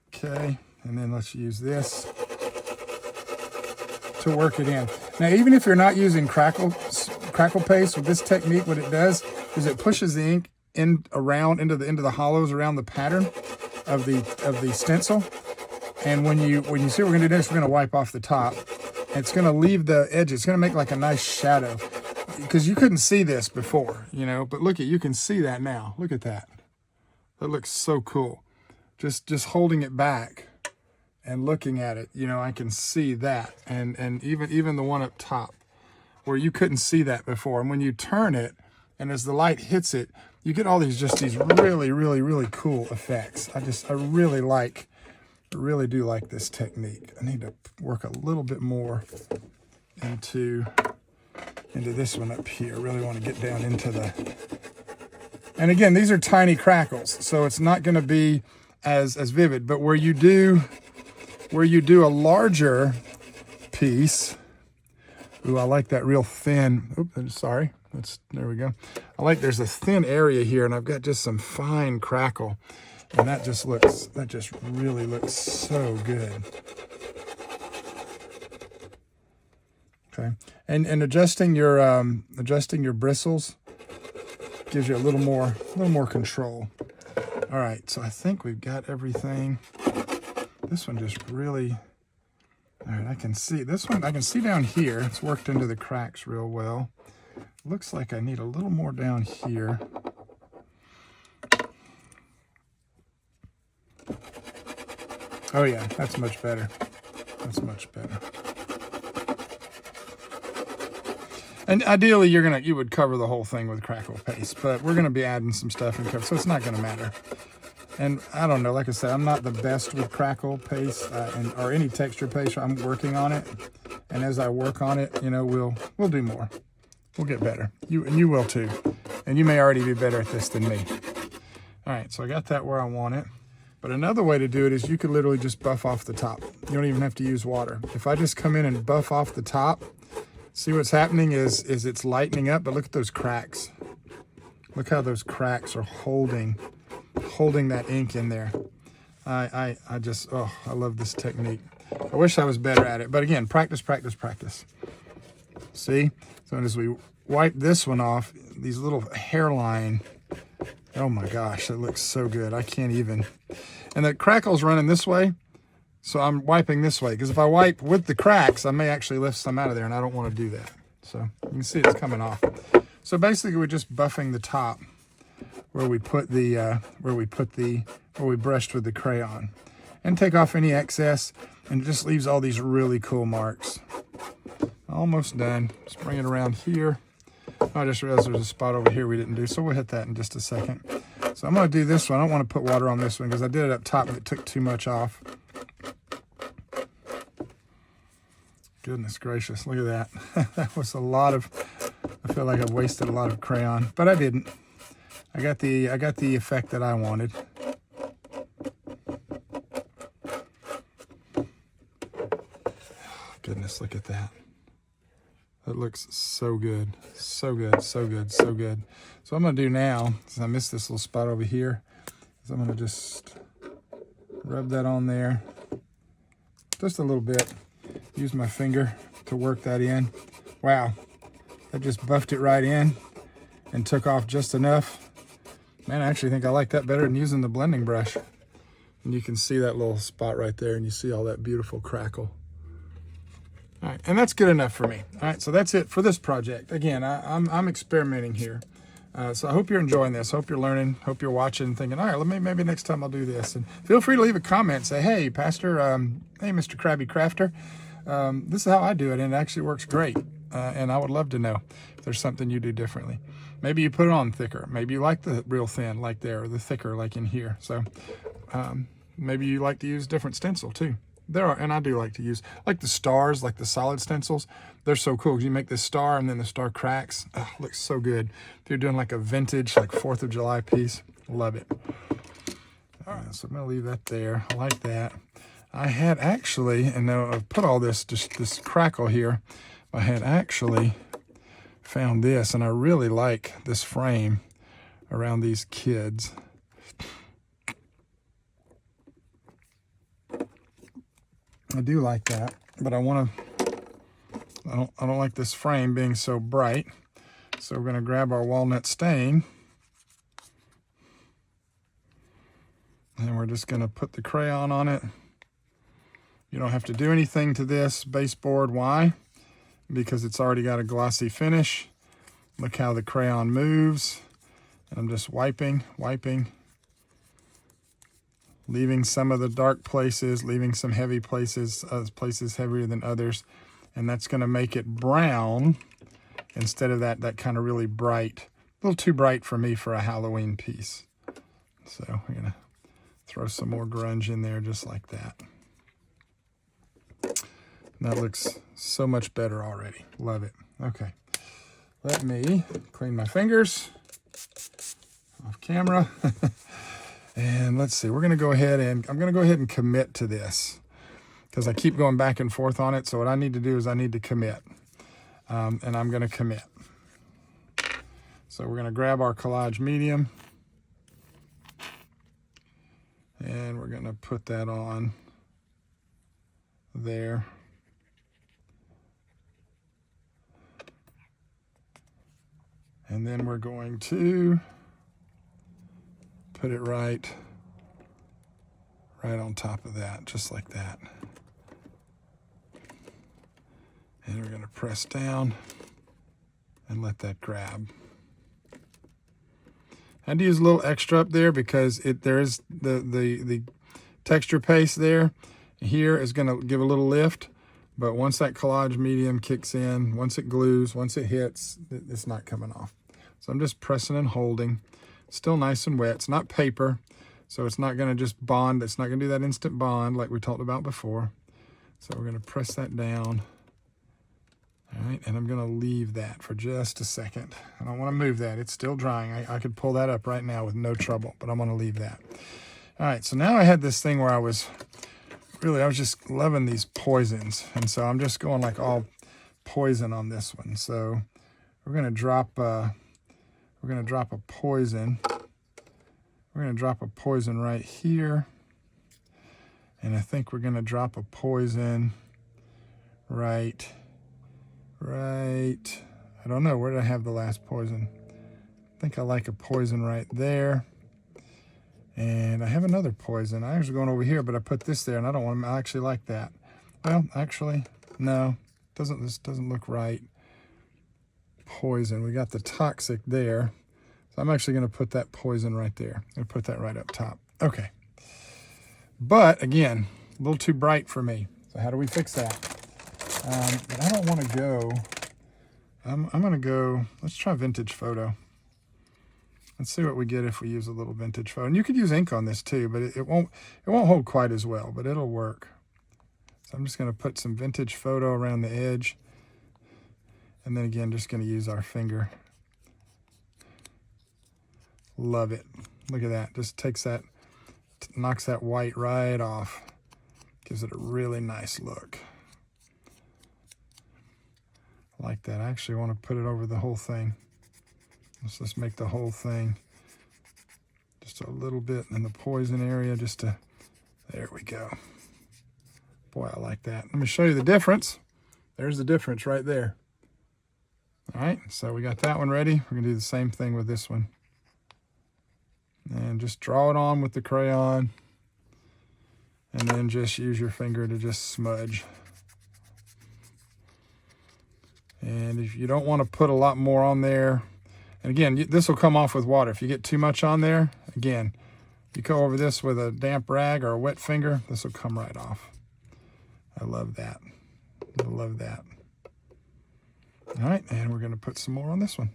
[SPEAKER 1] Okay, and then let's use this to work it in. Now, even if you're not using Crackle Paste with this technique, what it does is it pushes the ink around into the hollows around the pattern of the stencil. And when you see what we're gonna do next, we're gonna wipe off the top. And it's gonna leave the edges. It's gonna make like a nice shadow, because you couldn't see this before, you know. But look, you can see that now. Look at that. That looks so cool. Just holding it back and looking at it, you know, I can see that. And even the one up top where you couldn't see that before. And when you turn it, and as the light hits it, you get all these really, really, really cool effects. I really do like this technique. I need to work a little bit more into this one up here. I really want to get down into and again, these are tiny crackles, so it's not going to be as vivid. But where you do a larger piece, ooh, I like that real thin. Oops, sorry. There we go. There's a thin area here, and I've got just some fine crackle, and that just really looks so good. Okay, and adjusting your bristles gives you a little more control. All right, so I think we've got everything. This one just really, all right, I can see this one. I can see down here, it's worked into the cracks real well. Looks like I need a little more down here. Oh yeah, that's much better. That's much better. And ideally, you would cover the whole thing with Crackle Paste, but we're gonna be adding some stuff and so it's not gonna matter. And I don't know, like I said, I'm not the best with Crackle Paste or any texture paste. I'm working on it, and as I work on it, you know, we'll do more. We'll get better. You will too, and you may already be better at this than me. All right, so I got that where I want it. But another way to do it is you could literally just buff off the top. You don't even have to use water. If I just come in and buff off the top, see what's happening is it's lightening up, but look at those cracks. Look how those cracks are holding that ink in there. I love this technique. I wish I was better at it, but again, practice, practice, practice. See? So as we wipe this one off, these little hairline, oh my gosh, that looks so good. I can't even. And the crackle's running this way, so I'm wiping this way, because if I wipe with the cracks, I may actually lift some out of there, and I don't want to do that. So you can see it's coming off. So basically, we're just buffing the top where we brushed with the crayon, and take off any excess, and it just leaves all these really cool marks. Almost done. Just bring it around here. I just realized there's a spot over here we didn't do, so we'll hit that in just a second. So I'm going to do this one. I don't want to put water on this one because I did it up top and it took too much off. Goodness gracious, look at that. That was a lot of, I feel like I've wasted a lot of crayon, but I didn't. I got the effect that I wanted. Goodness, look at that. That looks so good, so good, so good, so good. So what I'm gonna do now, since I missed this little spot over here, is I'm gonna just rub that on there, just a little bit. Use my finger to work that in. Wow, that just buffed it right in and took off just enough. Man, I actually think I like that better than using the blending brush. And you can see that little spot right there, and you see all that beautiful crackle. All right, and that's good enough for me. All right, so that's it for this project. Again, I'm experimenting here. So I hope you're enjoying this. Hope you're learning. Hope you're watching and thinking, all right, maybe next time I'll do this. And feel free to leave a comment. Say, hey, Pastor, hey, Mr. Krabby Crafter, this is how I do it, and it actually works great. And I would love to know if there's something you do differently. Maybe you put it on thicker. Maybe you like the real thin like there, or the thicker like in here. So maybe you like to use different stencil too. There are, and I do like to use, like the stars, like the solid stencils. They're so cool because you make this star and then the star cracks. Oh, looks so good. If you're doing like a vintage, like 4th of July piece, love it. All right, so I'm gonna leave that there. I like that. I had actually, and now I've put all this, just this crackle here, I had actually found this, and I really like this frame around these kids. I do like that, but I don't like this frame being so bright. So we're gonna grab our walnut stain, and we're just gonna put the crayon on it. You don't have to do anything to this baseboard. Why? Because it's already got a glossy finish. Look how the crayon moves. And I'm just wiping, leaving some of the dark places, leaving some heavy places, places heavier than others. And that's gonna make it brown instead of that kind of really bright, a little too bright for me for a Halloween piece. So we're gonna throw some more grunge in there just like that. And that looks so much better already. Love it. Okay, let me clean my fingers off camera. And let's see, we're gonna go ahead and, I'm gonna go ahead and commit to this because I keep going back and forth on it. So what I need to do is I need to commit. And I'm gonna commit. So we're gonna grab our Collage Medium and we're gonna put that on there. And then we're going to put it right on top of that, just like that. And we're gonna press down and let that grab. I had to use a little extra up there because there is the texture paste there. Here is gonna give a little lift, but once that Collage Medium kicks in, once it glues, once it hits, it's not coming off. So I'm just pressing and holding. Still nice and wet. It's not paper, so it's not gonna just bond. It's not gonna do that instant bond like we talked about before. So we're gonna press that down. All right, and I'm gonna leave that for just a second. I don't wanna move that, it's still drying. I could pull that up right now with no trouble, but I'm gonna leave that. All right, so now I had this thing where I was just loving these poisons. And so I'm just going like all poison on this one. So we're gonna drop a poison. We're gonna drop a poison right here. And I think we're gonna drop a poison right, I don't know, where did I have the last poison? I think I like a poison right there. And I have another poison. I was going over here, but I put this there and I don't want to, I actually like that. Well, actually, no, this doesn't look right. Poison, we got the toxic there. So I'm actually gonna put that poison right there. I'm gonna put that right up top. Okay. But again, a little too bright for me. So how do we fix that? But I don't wanna go, I'm gonna go, let's try vintage photo. Let's see what we get if we use a little vintage photo. And you could use ink on this too, but it won't hold quite as well, but it'll work. So I'm just going to put some vintage photo around the edge. And then again, just going to use our finger. Love it. Look at that. Just takes that, knocks that white right off. Gives it a really nice look. Like that. I actually want to put it over the whole thing. Let's just make the whole thing just a little bit in the poison area, just to, there we go. Boy, I like that. Let me show you the difference. There's the difference right there. All right, so we got that one ready. We're gonna do the same thing with this one. And just draw it on with the crayon. And then just use your finger to just smudge. And if you don't want to put a lot more on there, and again, this will come off with water. If you get too much on there, again, you go over this with a damp rag or a wet finger, this will come right off. I love that. I love that. All right, and we're going to put some more on this one.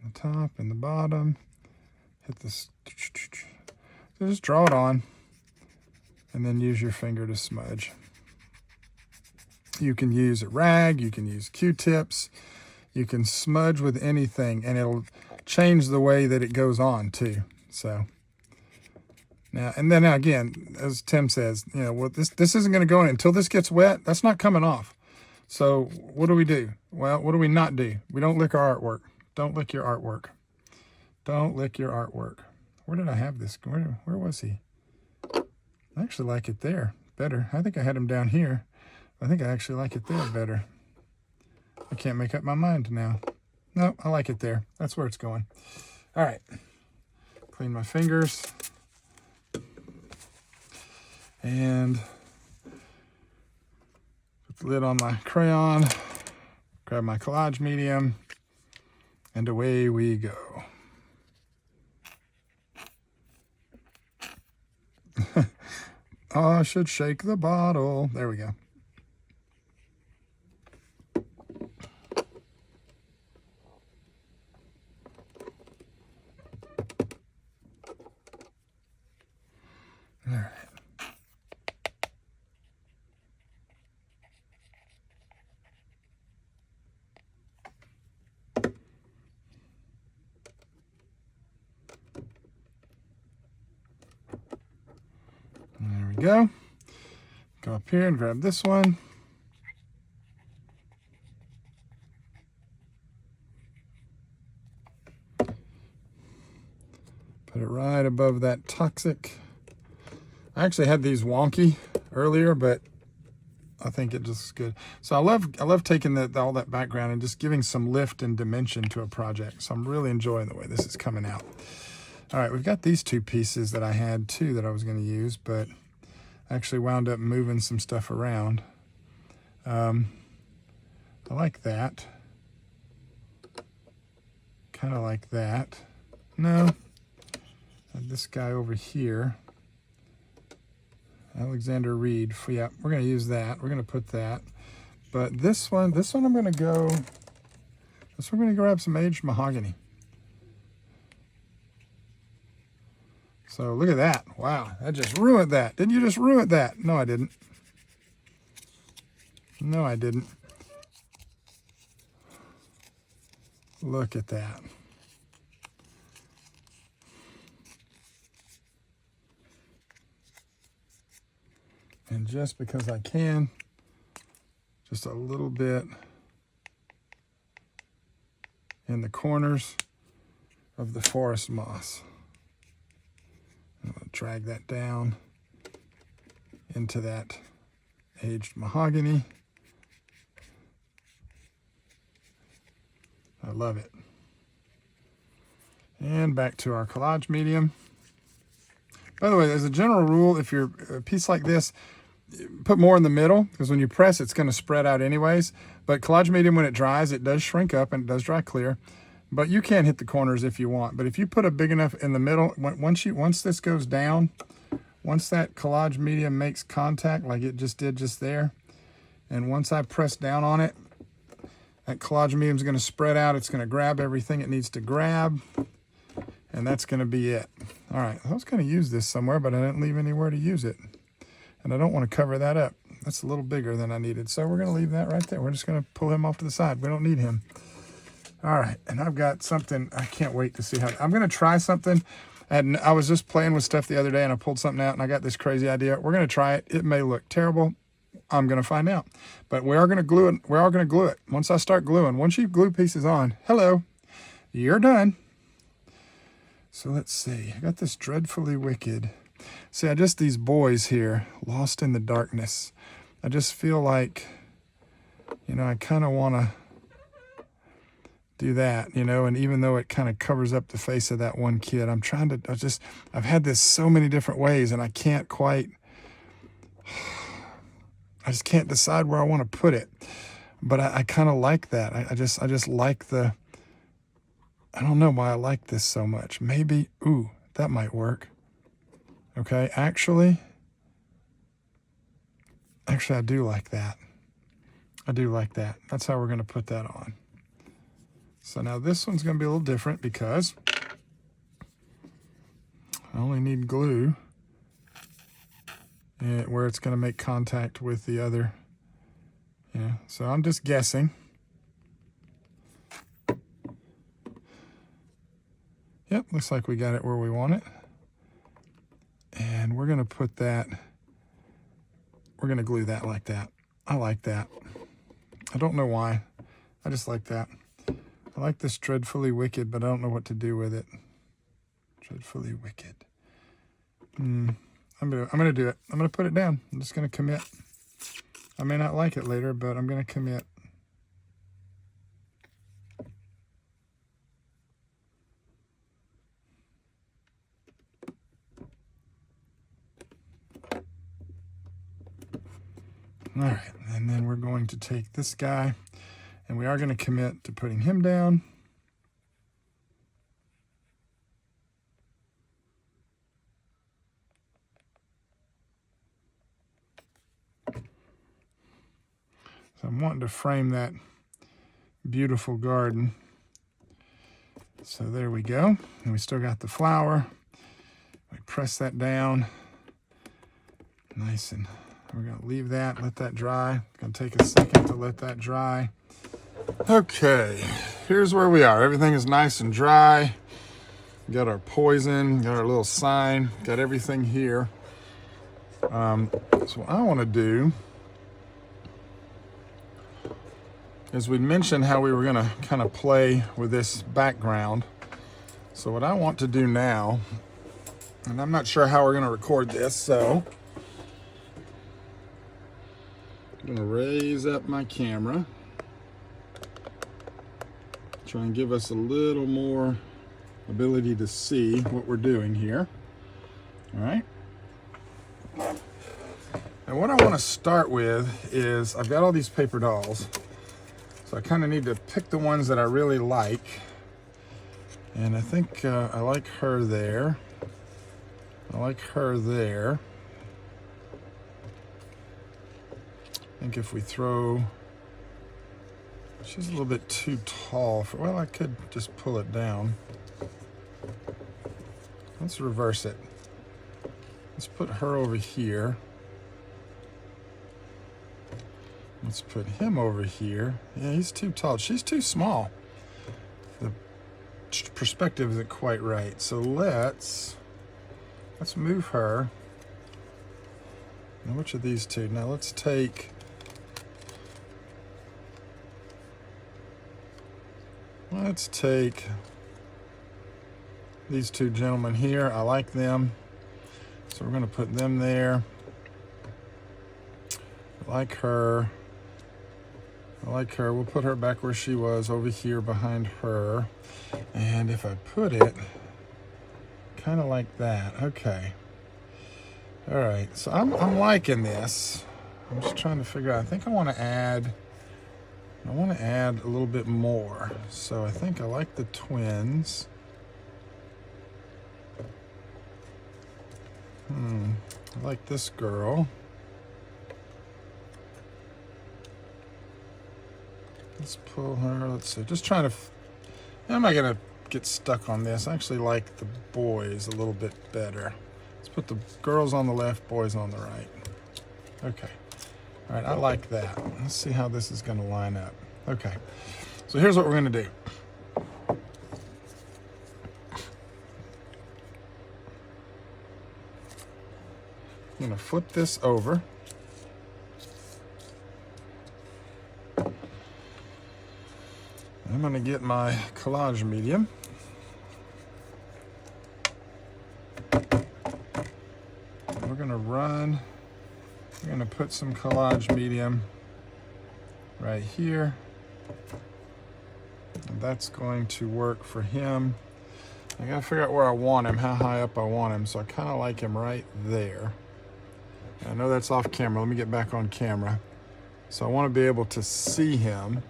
[SPEAKER 1] The top and the bottom. Hit this. So just draw it on, and then use your finger to smudge. You can use a rag, you can use Q-tips, you can smudge with anything, and it'll change the way that it goes on too. So now, and then again, as Tim says, you know, well, this isn't going to go in until this gets wet. That's not coming off. So what do we do? Well, what do we not do? We don't lick our artwork. Don't lick your artwork. Don't lick your artwork. Where did I have this? Where was he? I actually like it there better. I think I had him down here. I think I actually like it there better. I can't make up my mind now. No, I like it there. That's where it's going. All right. Clean my fingers. And put the lid on my crayon. Grab my Collage Medium. And away we go. Oh, I should shake the bottle. There we go. All right. There we go. Go up here and grab this one. Put it right above that toxic. I actually had these wonky earlier, but I think it just is good. So I love taking all that background and just giving some lift and dimension to a project. So I'm really enjoying the way this is coming out. All right, we've got these two pieces that I had too that I was going to use, but I actually wound up moving some stuff around. I like that. Kind of like that. No, this guy over here. Alexander Reed. Yeah, we're going to use that. We're going to put that. But this one I'm going to go, we're going to grab some aged mahogany. So look at that. Wow, that just ruined that. Didn't you just ruin that? No, I didn't. No, I didn't. Look at that. And just because I can, just a little bit in the corners of the forest moss. I'm going to drag that down into that aged mahogany. I love it. And back to our Collage Medium. By the way, as a general rule, if you're a piece like this, put more in the middle, because when you press, it's going to spread out anyways. But Collage Medium, when it dries, it does shrink up and it does dry clear. But you can hit the corners if you want. But if you put a big enough in the middle, once this goes down, once that Collage Medium makes contact, like it just did just there, and once I press down on it, that Collage Medium is going to spread out. It's going to grab everything it needs to grab, and that's going to be it. All right, I was going to use this somewhere, but I didn't leave anywhere to use it. and I don't want to cover that up. That's a little bigger than I needed, so we're going to leave that right there. We're just going to pull him off to the side. We don't need him. All right, and I've got something. I can't wait to see how. I'm going to try something. And I was just playing with stuff the other day, and I pulled something out, and I got this crazy idea. We're going to try it. It may look terrible. I'm going to find out. But we are going to glue it. We're all going to glue it. Once I start gluing, once you glue pieces on, hello, you're done. So let's see. I got this Dreadfully Wicked. See, I just, these boys here, lost in the darkness. I just feel like, you know, I kind of want to do that, you know, and even though it kind of covers up the face of that one kid, I'm trying to, I've had this so many different ways, and I can't quite, I just can't decide where I want to put it. But I kind of like that. I just like the, I don't know why I like this so much. Maybe, ooh, that might work. Okay, actually, I do like that. I do like that. That's how we're going to put that on. So now this one's going to be a little different because I only need glue where it's going to make contact with the other. Yeah, so I'm just guessing. Yep, looks like we got it where we want it. And we're going to put that, we're going to glue that like that. I like that. I don't know why. I just like that. I like this Dreadfully Wicked, but I don't know what to do with it. Dreadfully Wicked. I'm gonna do it. I'm gonna put it down. I'm just gonna commit. I may not like it later, but I'm gonna commit. All right, and then we're going to take this guy, and we are going to commit to putting him down. So I'm wanting to frame that beautiful garden. So there we go. And we still got the flower. We press that down. Nice, and we're going to leave that, let that dry. It's going to take a second to let that dry. Okay, here's where we are. Everything is nice and dry. We got our poison, got our little sign, got everything here. So what I want to do is we mentioned how we were going to kind of play with this background. So what I want to do now, and I'm not sure how we're going to record this, so I'm going to raise up my camera. Try and give us a little more ability to see what we're doing here. All right. And what I want to start with is I've got all these paper dolls. So I kind of need to pick the ones that I really like. And I think I like her there. I like her there. I think if we throw, she's a little bit too tall for, well, I could just pull it down. Let's reverse it. Let's put her over here. Let's put him over here. Yeah, he's too tall. She's too small. The perspective isn't quite right. So let's move her. Now, which of these two? Now let's take, these two gentlemen here. I like them. So we're going to put them there. I like her. We'll put her back where she was, over here behind her. And if I put it kind of like that. Okay. All right. So I'm liking this. I'm just trying to figure out. I think I want to add a little bit more. So I think I like the twins. I like this girl. Let's pull her. Let's see. Just trying to. I'm not gonna get stuck on this. I actually like the boys a little bit better. Let's put the girls on the left, boys on the right. Okay. All right, I like that. Let's see how this is going to line up. Okay. So here's what we're going to do. I'm going to flip this over. I'm going to get my Collage Medium. We're going to put some Collage Medium right here. And that's going to work for him. I got to figure out where I want him, how high up I want him. So I kind of like him right there. I know that's off camera. Let me get back on camera. So I want to be able to see him.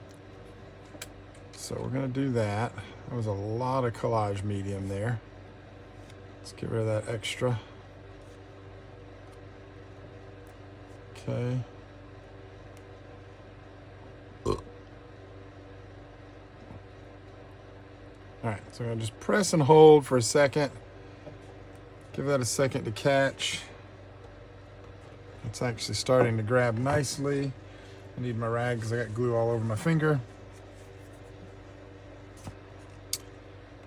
[SPEAKER 1] So we're going to do that. That was a lot of Collage Medium there. Let's get rid of that extra. Okay. All right, so I'm going to just press and hold for a second. Give that a second to catch. It's actually starting to grab nicely. I need my rag because I got glue all over my finger.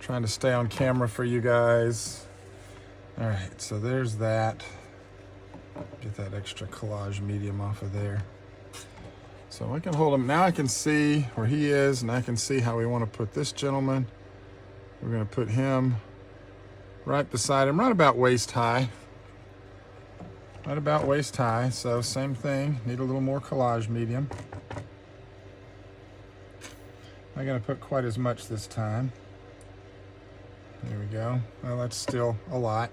[SPEAKER 1] Trying to stay on camera for you guys. All right, so there's that. Get that extra Collage Medium off of there. So I can hold him. Now I can see where he is, and I can see how we want to put this gentleman. We're going to put him right beside him, right about waist high. Right about waist high, so same thing. Need a little more Collage Medium. I'm not going to put quite as much this time. There we go. Well, that's still a lot.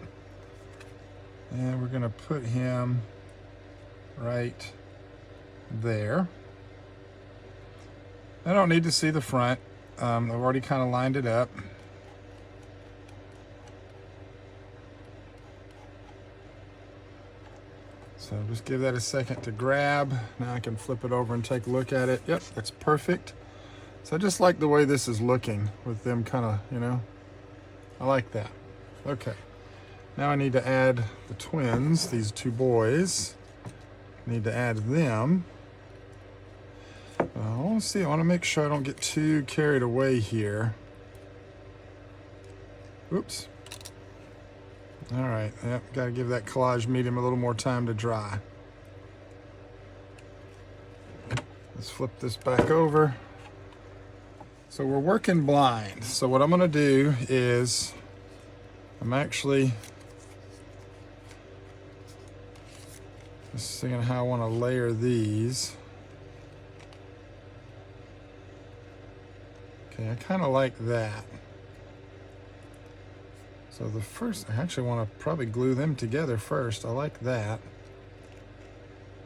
[SPEAKER 1] And we're going to put him right there. I don't need to see the front. I've already kind of lined it up. So just give that a second to grab. Now I can flip it over and take a look at it. Yep, that's perfect. So I just like the way this is looking with them kind of, you know, I like that. Okay, now I need to add the twins, these two boys. I need to add them. I want to see, I want to make sure I don't get too carried away here. Oops. All right, yep, got to give that Collage Medium a little more time to dry. Let's flip this back over. So we're working blind. So what I'm going to do is I'm actually just seeing how I want to layer these. Okay, I kind of like that. So the first, I actually want to probably glue them together first. I like that.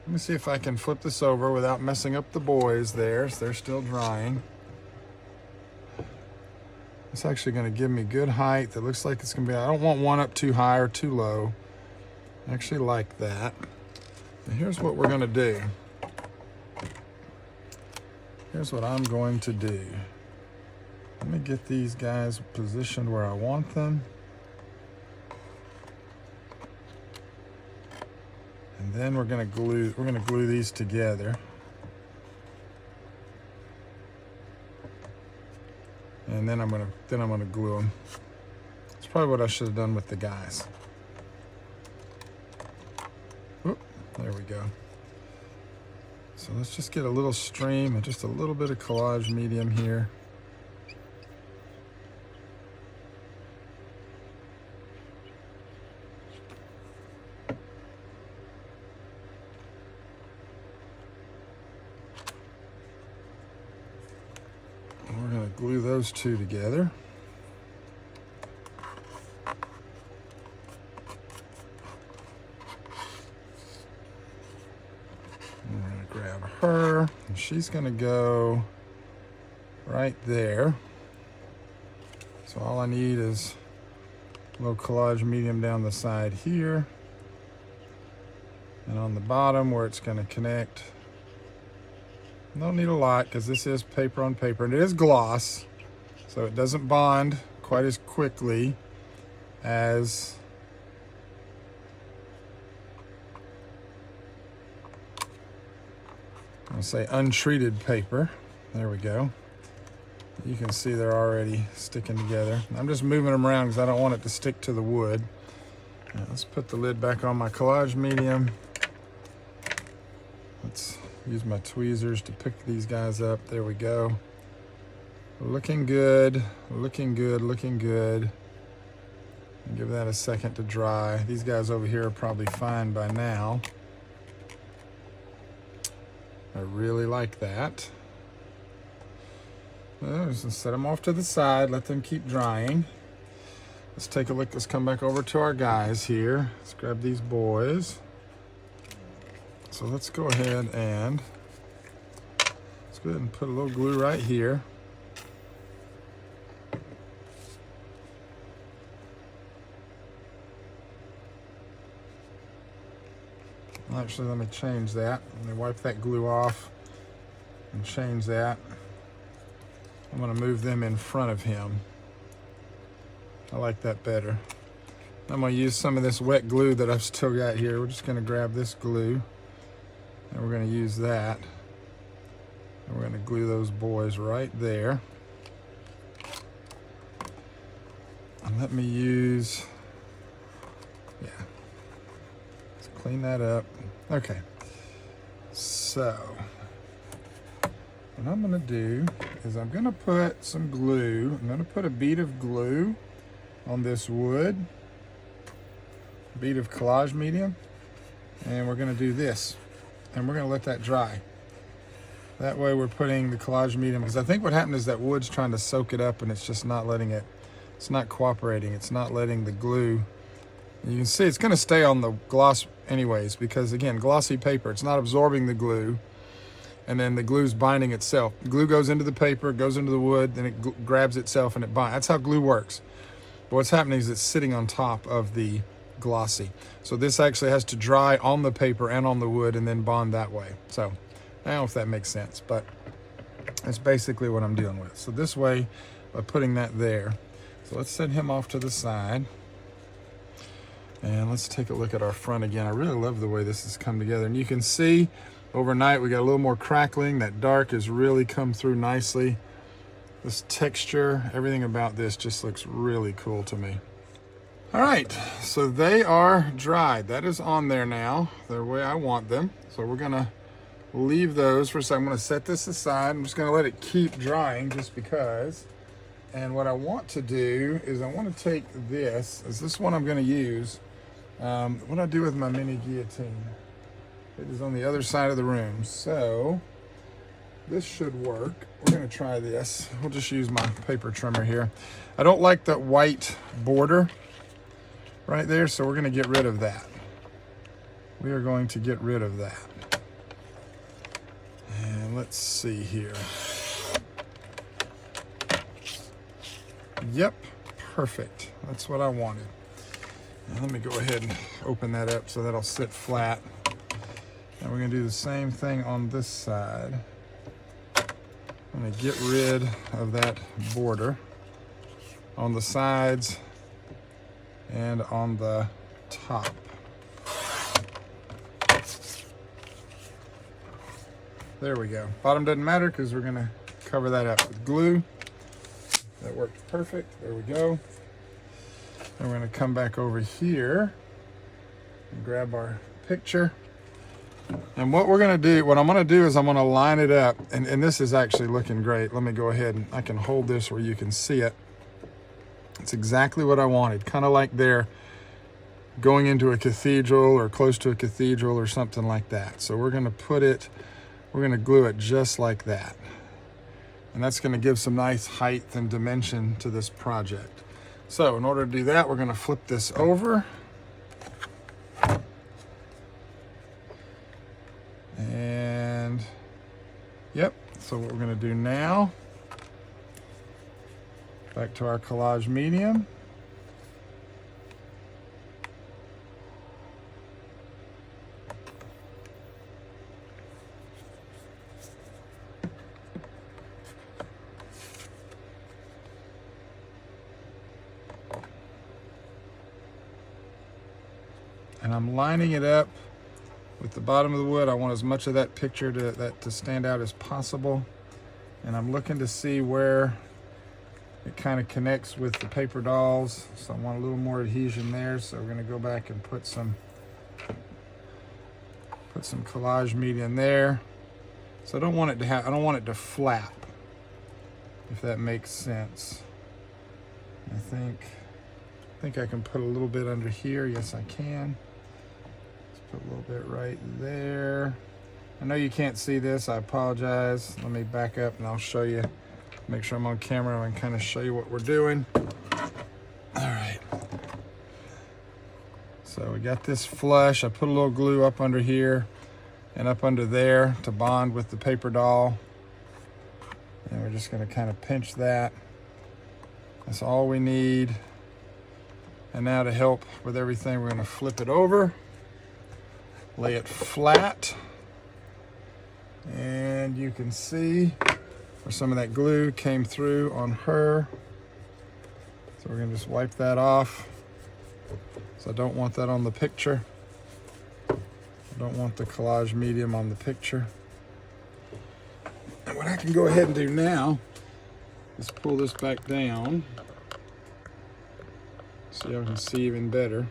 [SPEAKER 1] Let me see if I can flip this over without messing up the boys there, so they're still drying. It's actually going to give me good height. It looks like it's going to be, I don't want one up too high or too low. I actually like that. And here's what we're going to do. Here's what I'm going to do. Let me get these guys positioned where I want them. And then we're going to glue these together. And then I'm going to glue them. That's probably what I should have done with the guys. Oop, there we go. So let's just get a little stream and just a little bit of Collage Medium here. Glue those two together. I'm going to grab her, and she's going to go right there. So all I need is a little Collage Medium down the side here. And on the bottom where it's going to connect. Don't need a lot because this is paper on paper and it is gloss, so it doesn't bond quite as quickly as I'll say untreated paper. There we go. You can see they're already sticking together. I'm just moving them around because I don't want it to stick to the wood. Now, let's put the lid back on my Collage Medium. Let's use my tweezers to pick these guys up. There we go. Looking good, looking good, looking good. Give that a second to dry. These guys over here are probably fine by now. I really like that. Just set them off to the side, let them keep drying. Let's take a look, let's come back over to our guys here. Let's grab these boys. So let's go ahead and put a little glue right here. Actually, let me change that. Let me wipe that glue off and change that. I'm going to move them in front of him. I like that better. I'm going to use some of this wet glue that I've still got here. We're just going to grab this glue and we're going to use that. And we're going to glue those boys right there. And let me use, yeah, let's clean that up. Okay, so what I'm going to do is I'm going to put some glue. I'm going to put a bead of glue on this wood, a bead of Collage Medium, and we're going to do this, and we're going to let that dry. That way we're putting the Collage Medium, because I think what happened is that wood's trying to soak it up and it's just not letting it, it's not cooperating, it's not letting the glue. You can see it's going to stay on the gloss anyways, because again, glossy paper, it's not absorbing the glue, and then the glue's binding itself. The glue goes into the paper, goes into the wood, then it grabs itself and it binds. That's how glue works. But what's happening is it's sitting on top of the glossy. So this actually has to dry on the paper and on the wood and then bond that way. So I don't know if that makes sense, but that's basically what I'm dealing with. So this way, by putting that there, so let's set him off to the side. And let's take a look at our front again. I really love the way this has come together. And you can see overnight we got a little more crackling. That dark has really come through nicely. This texture, everything about this just looks really cool to me. All right, so they are dried. That is on there now, the way I want them. So we're gonna leave those for a second. I'm gonna set this aside. I'm just gonna let it keep drying just because. And what I want to do is I want to take this, is this one I'm going to use. What I do with my mini guillotine. It is on the other side of the room. So this should work. We're going to try this. We'll just use my paper trimmer here. I don't like that white border right there, so we're going to get rid of that. We are going to get rid of that. And let's see here. Yep, perfect. That's what I wanted. Now let me go ahead and open that up so that'll sit flat. And we're going to do the same thing on this side. I'm going to get rid of that border on the sides and on the top. There we go. Bottom doesn't matter because we're going to cover that up with glue. That worked perfect. There we go. And we're going to come back over here and grab our picture. And what we're going to do, what I'm going to do is I'm going to line it up. And this is actually looking great. Let me go ahead and I can hold this where you can see it. It's exactly what I wanted. Kind of like they're going into a cathedral or close to a cathedral or something like that. So we're going to put it, we're going to glue it just like that. And that's going to give some nice height and dimension to this project. So in order to do that, we're going to flip this over. And yep, so what we're going to do now, back to our Collage Medium. And I'm lining it up with the bottom of the wood. I want as much of that picture to stand out as possible. And I'm looking to see where it kind of connects with the paper dolls. So I want a little more adhesion there. So we're gonna go back and put some Collage Medium there. So I don't want it to flap, if that makes sense. I think I can put a little bit under here. Yes, I can. Let's put a little bit right there. I know you can't see this, I apologize. Let me back up and I'll show you, make sure I'm on camera and kind of show you what we're doing. All right. So we got this flush. I put a little glue up under here and up under there to bond with the paper doll. And we're just gonna kind of pinch that. That's all we need. And now to help with everything, we're gonna flip it over, lay it flat, and you can see where some of that glue came through on her. So we're gonna just wipe that off. So I don't want that on the picture. I don't want the Collage Medium on the picture. And what I can go ahead and do now is pull this back down so y'all can see even better.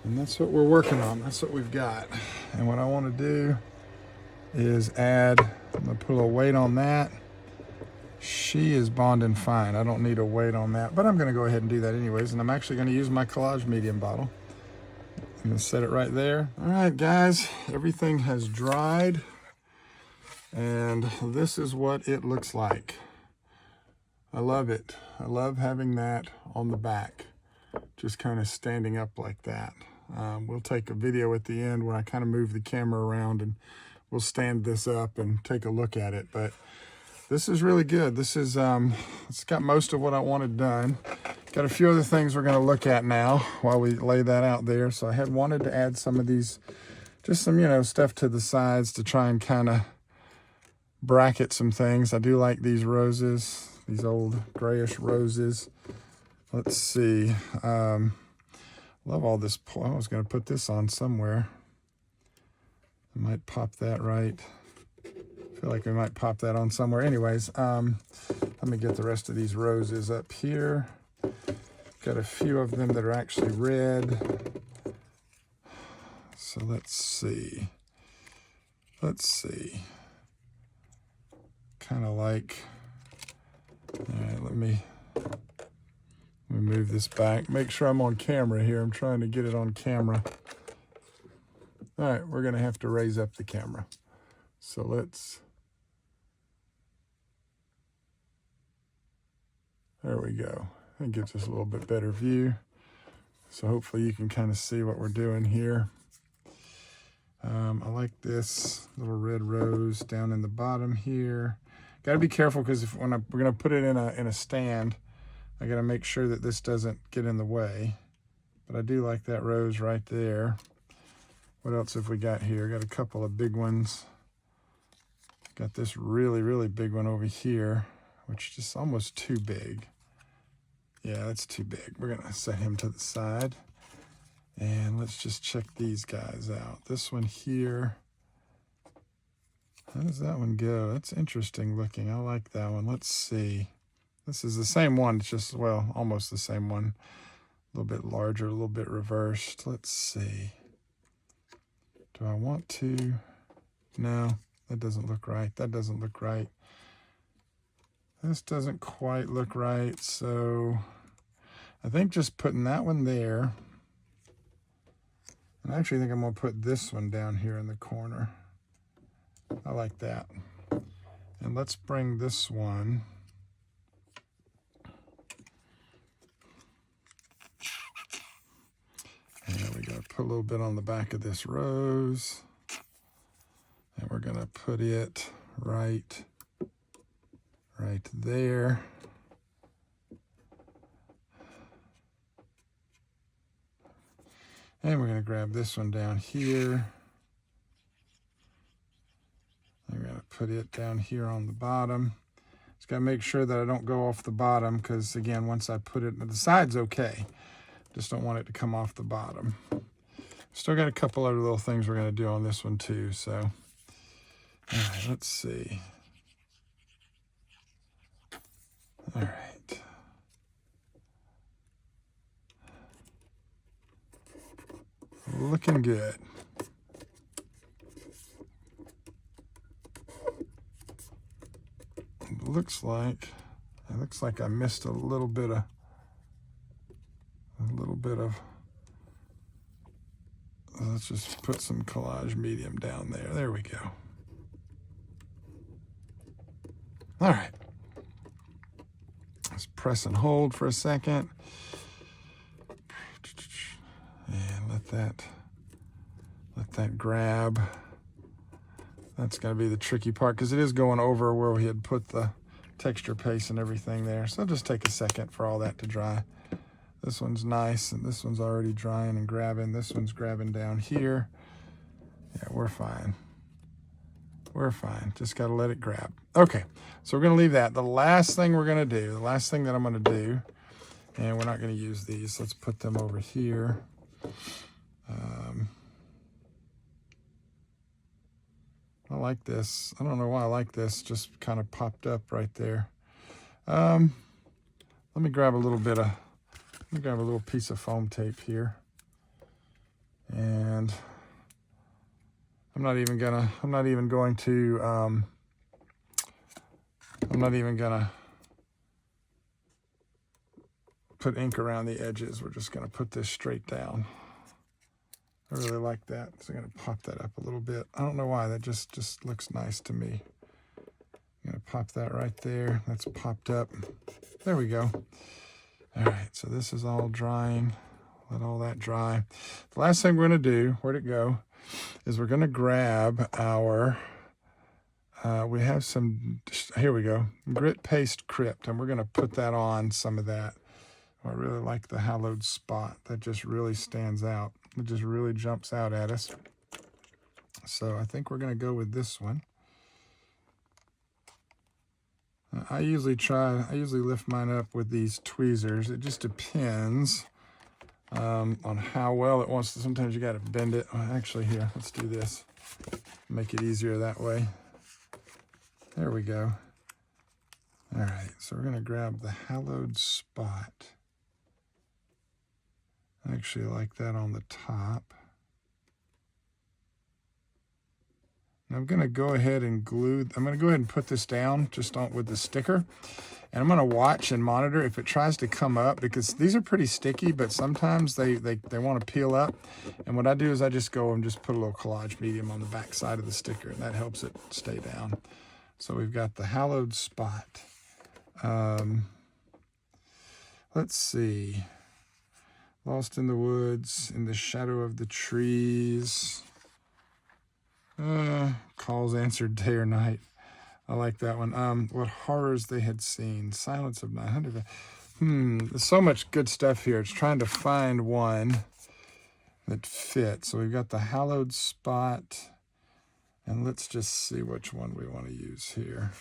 [SPEAKER 1] And that's what we're working on. That's what we've got. And what I want to do is I'm gonna put a little weight on that. She is bonding fine. I don't need a weight on that, but I'm gonna go ahead and do that anyways. And I'm actually gonna use my Collage Medium bottle. I'm gonna set it right there. All right, guys, everything has dried. And this is what it looks like. I love it. I love having that on the back, just kind of standing up like that. We'll take a video at the end where I kind of move the camera around and we'll stand this up and take a look at it. But this is really good. This is, it's got most of what I wanted done. Got a few other things we're gonna look at now while we lay that out there. So I had wanted to add some of these, just some, stuff to the sides to try and kind of bracket some things. I do like these roses, these old grayish roses. Let's see. Love all this. I was going to put this on somewhere. I might pop that right. I feel like we might pop that on somewhere. Anyways, let me get the rest of these roses up here. Got a few of them that are actually red. So let's see. Kind of like, all right, let me move this back. Make sure I'm on camera here. I'm trying to get it on camera. All right, we're gonna have to raise up the camera. So there we go. That gives us a little bit better view. So hopefully you can kind of see what we're doing here. I like this little red rose down in the bottom here. Got to be careful because we're gonna put it in a stand, I got to make sure that this doesn't get in the way. But I do like that rose right there. What else have we got here? Got a couple of big ones. Got this really, really big one over here, which is just almost too big. Yeah, that's too big. We're gonna set him to the side. And let's just check these guys out. This one here, how does that one go? That's interesting looking. I like that one. Let's see. This is the same one. It's just, well, almost the same one. A little bit larger, a little bit reversed. Let's see. Do I want to? No, that doesn't look right. That doesn't look right. This doesn't quite look right. So I think just putting that one there. And I actually think I'm going to put this one down here in the corner. I like that. And let's bring this one. And we got to put a little bit on the back of this rose. And we're going to put it right there. And we're going to grab this one down here. I'm going to put it down here on the bottom. Just got to make sure that I don't go off the bottom because, again, once I put it, the side's okay. Just don't want it to come off the bottom. Still got a couple other little things we're going to do on this one too. So, all right, let's see. All right. Looking good. It looks like I missed a little bit of let's just put some Collage Medium down there. There we go. All right. Let's press and hold for a second. And let that grab. That's going to be the tricky part because it is going over where we had put the texture paste and everything there. So it'll just take a second for all that to dry. This one's nice, and this one's already drying and grabbing. This one's grabbing down here. Yeah, we're fine. We're fine. Just got to let it grab. Okay, so we're going to leave that. The last thing we're going to do, the last thing that I'm going to do, and we're not going to use these. Let's put them over here. I like this. I don't know why I like this. Just kind of popped up right there. Let me grab a little piece of foam tape here. And I'm not even gonna put ink around the edges. We're just gonna put this straight down. I really like that. So I'm gonna pop that up a little bit. I don't know why, that just looks nice to me. I'm gonna pop that right there. That's popped up. There we go. All right, so this is all drying. Let all that dry. The last thing we're gonna do, where'd it go, is we're gonna grab our, we have some, here we go, Crypt Paste Crypt, and we're gonna put that on some of that. I really like the hallowed spot. That just really stands out. It just really jumps out at us. So I think we're gonna go with this one. I usually lift mine up with these tweezers. It just depends on how well it wants to. Sometimes you got to bend it. Oh, actually, here, let's do this. Make it easier that way. There we go. All right, so we're going to grab the hallowed spot. I actually like that on the top. I'm going to go ahead and put this down just with the sticker. And I'm going to watch and monitor if it tries to come up, because these are pretty sticky, but sometimes they want to peel up. And what I do is I just go and just put a little Collage Medium on the back side of the sticker, and that helps it stay down. So we've got the hallowed spot. Let's see. Lost in the woods, in the shadow of the trees. Calls answered day or night. I like that one. What horrors they had seen. Silence of 900. There's so much good stuff here. It's trying to find one that fits. So we've got the hallowed spot. And let's just see which one we want to use here.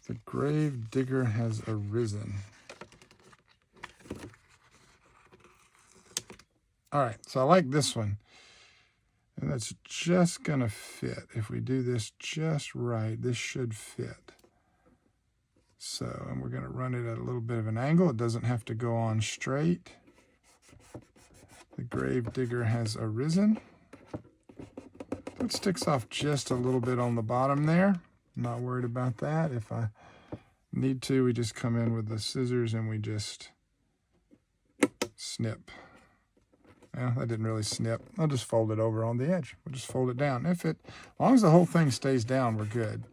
[SPEAKER 1] The grave digger has arisen. All right, so I like this one. And that's just gonna fit. If we do this just right, this should fit. So, and we're gonna run it at a little bit of an angle. It doesn't have to go on straight. The grave digger has arisen. It sticks off just a little bit on the bottom there. Not worried about that. If I need to, we just come in with the scissors and we just snip. Yeah, that didn't really snip. I'll just fold it over on the edge. We'll just fold it down. As long as the whole thing stays down, we're good.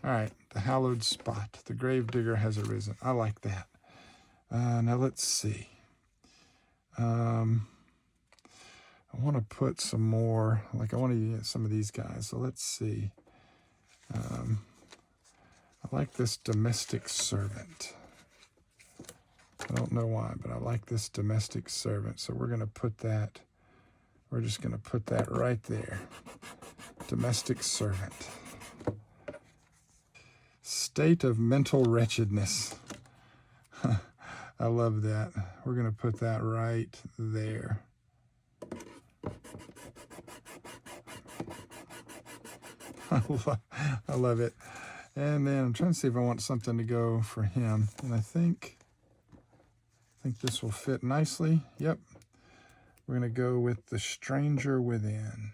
[SPEAKER 1] All right, the hallowed spot. The grave digger has arisen. I like that. Now let's see. I want to put some more, I want to use some of these guys. So let's see. I like this domestic servant. I don't know why, but I like this domestic servant. So we're just going to put that right there. Domestic servant. State of mental wretchedness. I love that. We're going to put that right there. I love it. And then I'm trying to see if I want something to go for him. And I think this will fit nicely. Yep. We're going to go with the Stranger Within.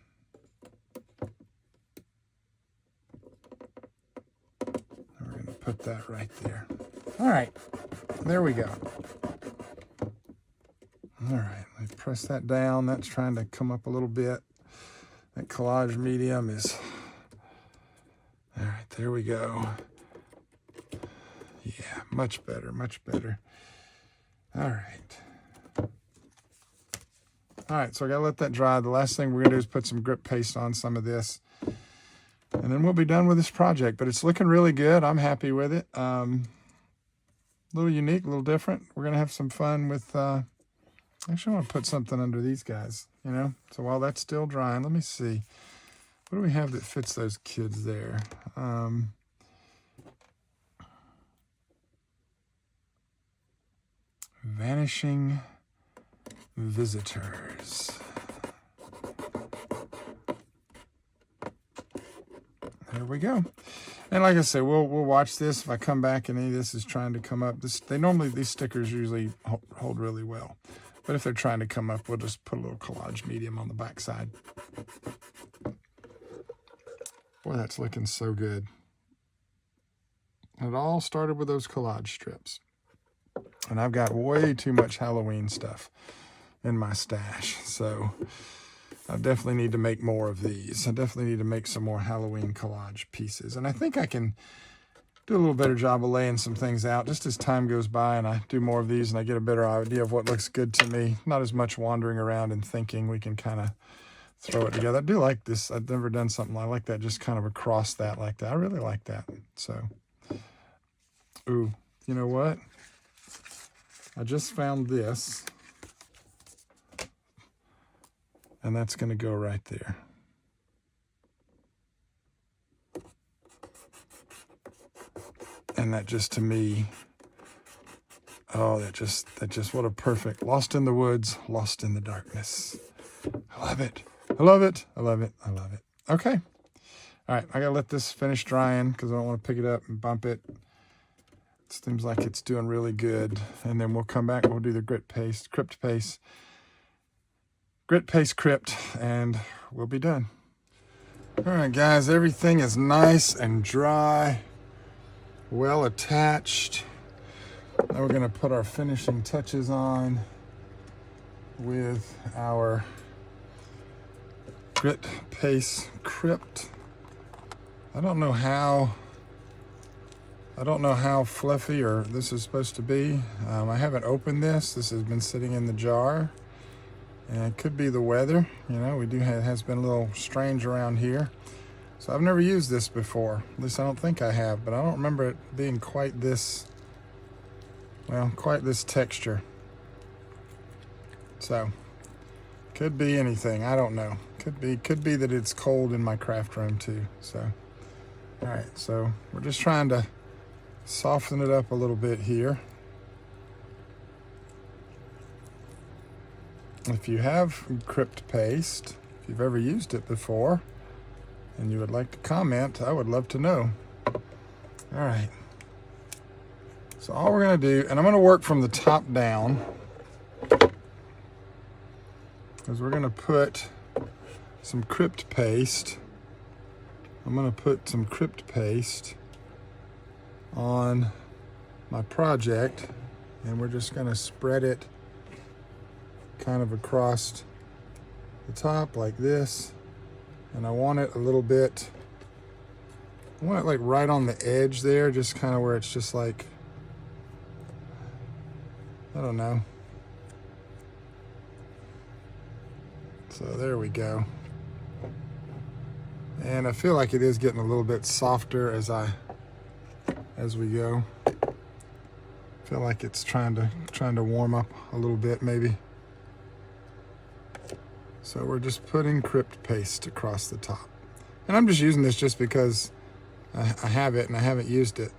[SPEAKER 1] We're going to put that right there. All right. There we go. All right. Let me press that down. That's trying to come up a little bit. That Collage Medium is... All right. There we go. Yeah. Much better. Much better. All right. All right, so I gotta let that dry. The last thing we're gonna do is put some grip paste on some of this, and then we'll be done with this project. But it's looking really good. I'm happy with it. A little unique, a little different. We're gonna have some fun with, actually I wanna put something under these guys, you know? So while that's still drying, let me see. What do we have that fits those kids there? Vanishing Visitors. There we go. And like I said, we'll watch this. If I come back and any of this is trying to come up, these stickers usually hold really well. But if they're trying to come up, we'll just put a little Collage Medium on the back side. Boy, that's looking so good. It all started with those collage strips. And I've got way too much Halloween stuff in my stash, so I definitely need to make more of these. I definitely need to make some more Halloween collage pieces, and I think I can do a little better job of laying some things out just as time goes by and I do more of these and I get a better idea of what looks good to me. Not as much wandering around and thinking. We can kind of throw it together. I do like this. I've never done something like that, just kind of across that like that. I really like that. So, ooh, you know what? I just found this, and that's going to go right there. And that just, to me, oh, that just, what a perfect, lost in the woods, lost in the darkness. I love it. I love it. I love it. I love it. Okay. All right. I got to let this finish drying because I don't want to pick it up and bump it. Seems like it's doing really good. And then we'll come back and we'll do the Crypt Paste, Crypt, and we'll be done. All right, guys, everything is nice and dry, well attached. Now we're gonna put our finishing touches on with our Crypt Paste Crypt. I don't know how fluffy or this is supposed to be. I haven't opened this. This has been sitting in the jar. And it could be the weather. You know, it has been a little strange around here. So I've never used this before. At least I don't think I have, but I don't remember it being quite this, well, quite this texture. So, could be anything. I don't know. Could be that it's cold in my craft room too. So, all right. So we're just trying to soften it up a little bit here. If you have Crypt Paste, if you've ever used it before, and you would like to comment, I would love to know. All right. So all we're going to do, and I'm going to work from the top down, because we're going to put some Crypt Paste. I'm going to put some Crypt Paste on my project, and we're just going to spread it kind of across the top like this. And I want it a little bit, I want it like right on the edge there, just kind of where it's just like, I don't know. So there we go. And I feel like it is getting a little bit softer as we go. I feel like it's trying to warm up a little bit maybe. So we're just putting Crypt Paste across the top. And I'm just using this just because I have it and I haven't used it.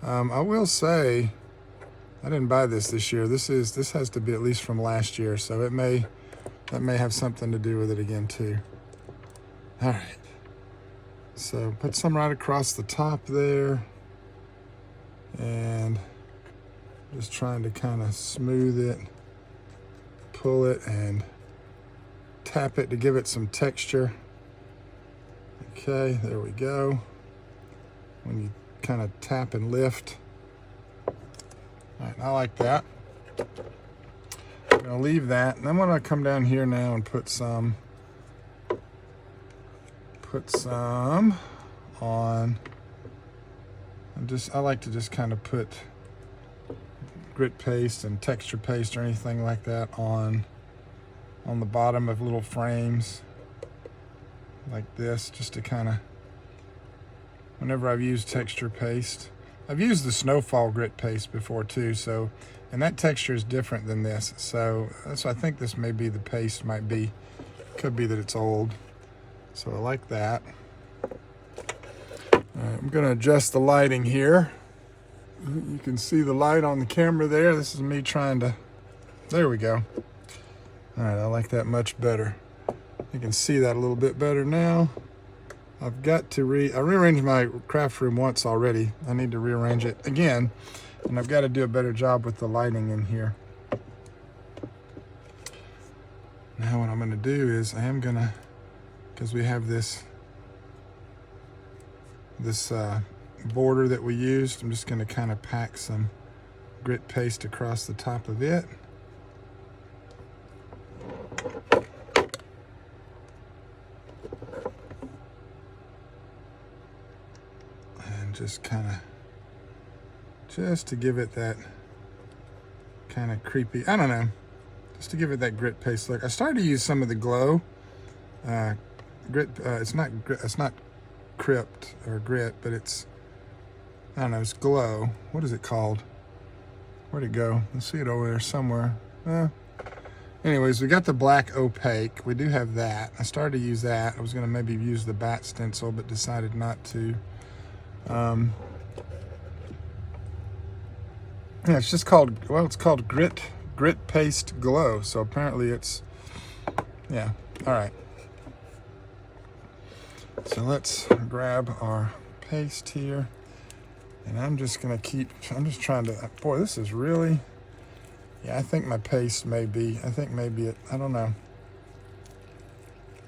[SPEAKER 1] I will say, I didn't buy this year. This has to be at least from last year, so that may have something to do with it again too. All right. So put some right across the top there, and just trying to kind of smooth it, pull it, and tap it to give it some texture. Okay, there we go. When you kind of tap and lift. All right, I like that. I'm gonna leave that, and I'm gonna come down here now and put some on. I like to just kind of put grit paste and texture paste or anything like that on the bottom of little frames like this, just to kind of, whenever I've used texture paste, I've used the snowfall grit paste before too, so, and that texture is different than this, so I think this may be the paste, could be that it's old, so I like that. All right, I'm gonna adjust the lighting here. You can see the light on the camera there. This is me trying to, there we go. All right, I like that much better. You can see that a little bit better now. I've got to I rearranged my craft room once already. I need to rearrange it again, and I've got to do a better job with the lighting in here. Now what I'm gonna do is I am gonna, because we have this border that we used, I'm just gonna kind of pack some grit paste across the top of it. Just to give it that kind of creepy, I don't know, just to give it that grit paste look. I started to use some of the glow grit. It's not crypt or grit, but it's, I don't know, it's glow. What is it called? Where'd it go? Let's see it over there somewhere. Anyways, we got the black opaque. We do have that. I started to use that. I was gonna maybe use the bat stencil, but decided not to. Yeah, it's just called, well, it's called grit paste glow. So apparently it's, yeah, all right. So let's grab our paste here, and I'm just trying to, boy, this is really, yeah, I think my paste may be, I don't know.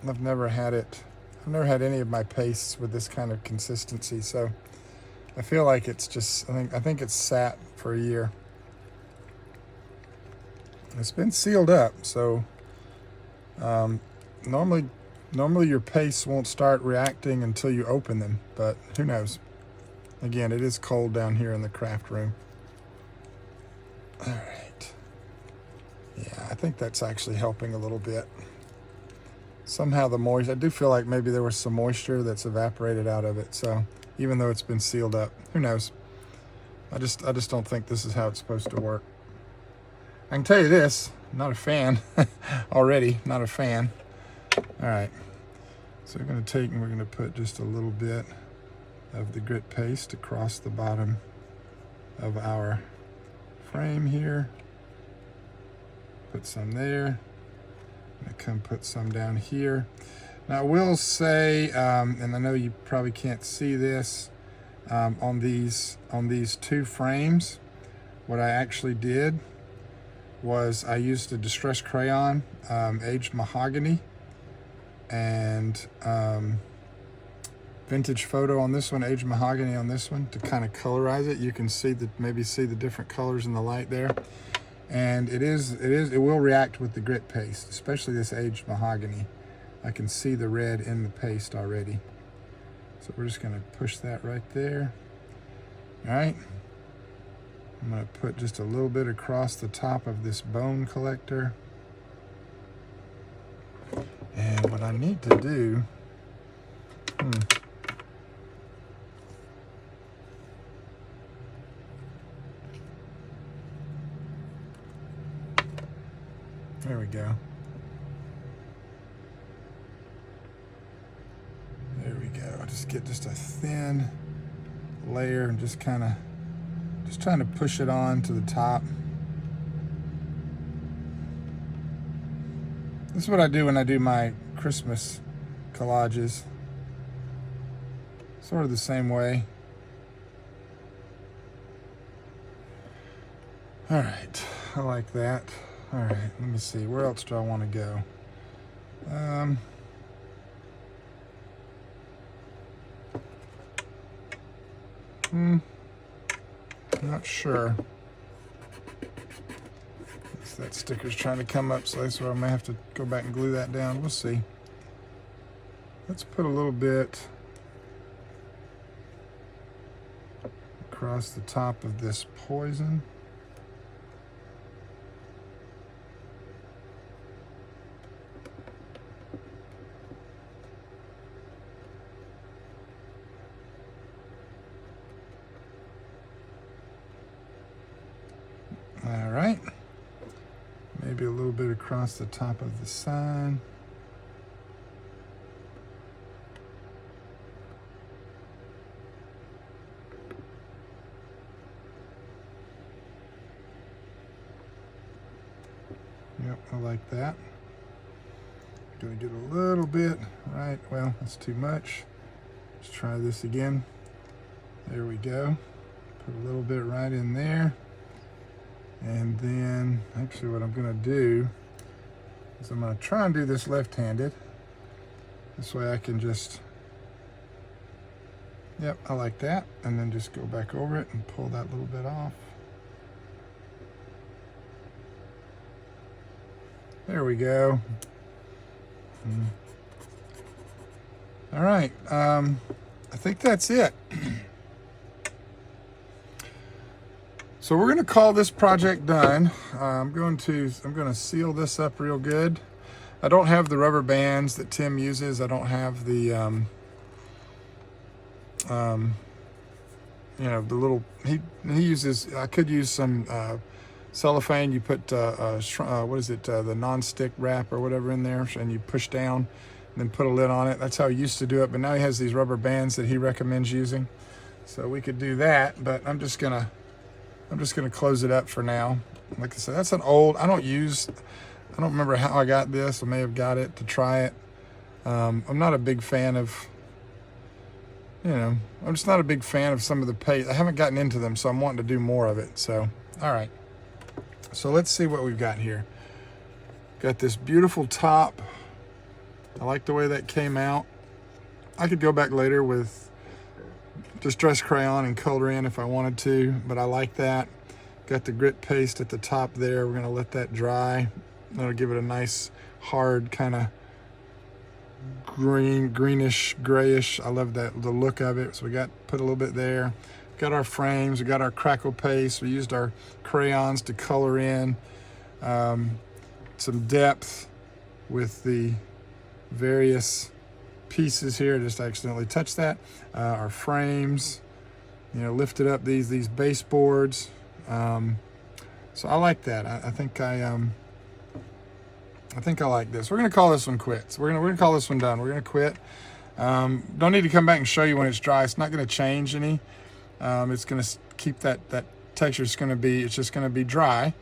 [SPEAKER 1] I've never had any of my pastes with this kind of consistency, so I feel like it's just, I think it's sat for a year. It's been sealed up, so normally your pastes won't start reacting until you open them, but who knows? Again, it is cold down here in the craft room. All right. Yeah, I think that's actually helping a little bit. Somehow I do feel like maybe there was some moisture that's evaporated out of it, so even though it's been sealed up, who knows? I just don't think this is how it's supposed to work. I can tell you this, I'm not a fan already, not a fan. All right, so we're gonna take and we're gonna put just a little bit of the grit paste across the bottom of our frame here. Put some there. I'm gonna come put some down here. Now I will say, and I know you probably can't see this, on these two frames, what I actually did was I used a Distress Crayon, aged mahogany, and vintage photo on this one, aged mahogany on this one, to kind of colorize it. You can see maybe see the different colors in the light there. And it will react with the grit paste, especially this aged mahogany. I can see the red in the paste already. So we're just gonna push that right there. All right. I'm gonna put just a little bit across the top of this bone collector. And what I need to do, there we go. There we go. Just get just a thin layer and just kind of, just trying to push it on to the top. This is what I do when I do my Christmas collages. Sort of the same way. All right, I like that. All right, let me see, where else do I want to go? Not sure. That sticker's trying to come up, so that's why I may have to go back and glue that down. We'll see. Let's put a little bit across the top of this poison. All right. Maybe a little bit across the top of the sign. Yep, I like that. Gonna get a little bit, right? Well, that's too much. Let's try this again. There we go. Put a little bit right in there. And then, actually what I'm gonna do is I'm gonna try and do this left-handed. This way I can just, yep, I like that. And then just go back over it and pull that little bit off. There we go. All right, I think that's it. So we're going to call this project done. I'm going to seal this up real good. I don't have the rubber bands that Tim uses. I don't have the you know, the little, he uses, I could use some cellophane. You put what is it, the non-stick wrap or whatever in there, and you push down and then put a lid on it. That's how he used to do it, but now he has these rubber bands that he recommends using. So we could do that, but I'm just gonna close it up for now. Like I said, that's an old, I don't remember how I got this. I may have got it to try it. I'm not a big fan of, you know, I'm just not a big fan of some of the paste. I haven't gotten into them, so I'm wanting to do more of it. So, all right. So let's see what we've got here. Got this beautiful top. I like the way that came out. I could go back later with Distress Crayon and color in if I wanted to, but I like that. Got the grit paste at the top there. We're gonna let that dry. That'll give it a nice hard kind of greenish, grayish. I love that, the look of it. So we put a little bit there. Got our frames, we got our Crackle Paste. We used our crayons to color in some depth with the various pieces here. Just accidentally touched that. Our frames, you know, lifted up these baseboards. So I like that. I think I like this. We're gonna call this one quits. We're gonna call this one done. We're gonna quit. Don't need to come back and show you when it's dry. It's not gonna change any. It's gonna keep that texture. It's just gonna be dry.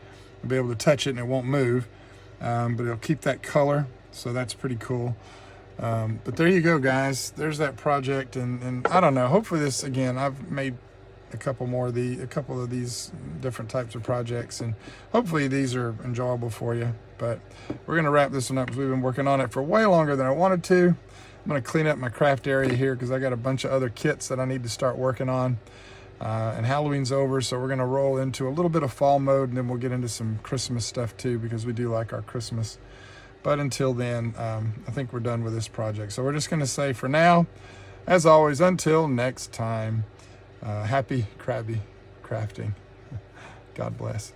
[SPEAKER 1] You'll be able to touch it and it won't move, but it'll keep that color. So that's pretty cool. But there you go, guys. There's that project, and I don't know. Hopefully this, again, I've made a couple of these different types of projects, and hopefully these are enjoyable for you. But we're gonna wrap this one up because we've been working on it for way longer than I wanted to. I'm gonna clean up my craft area here because I got a bunch of other kits that I need to start working on. And Halloween's over, so we're gonna roll into a little bit of fall mode, and then we'll get into some Christmas stuff too, because we do like our Christmas. But until then, I think we're done with this project. So we're just gonna say for now, as always, until next time, happy crafting. God bless.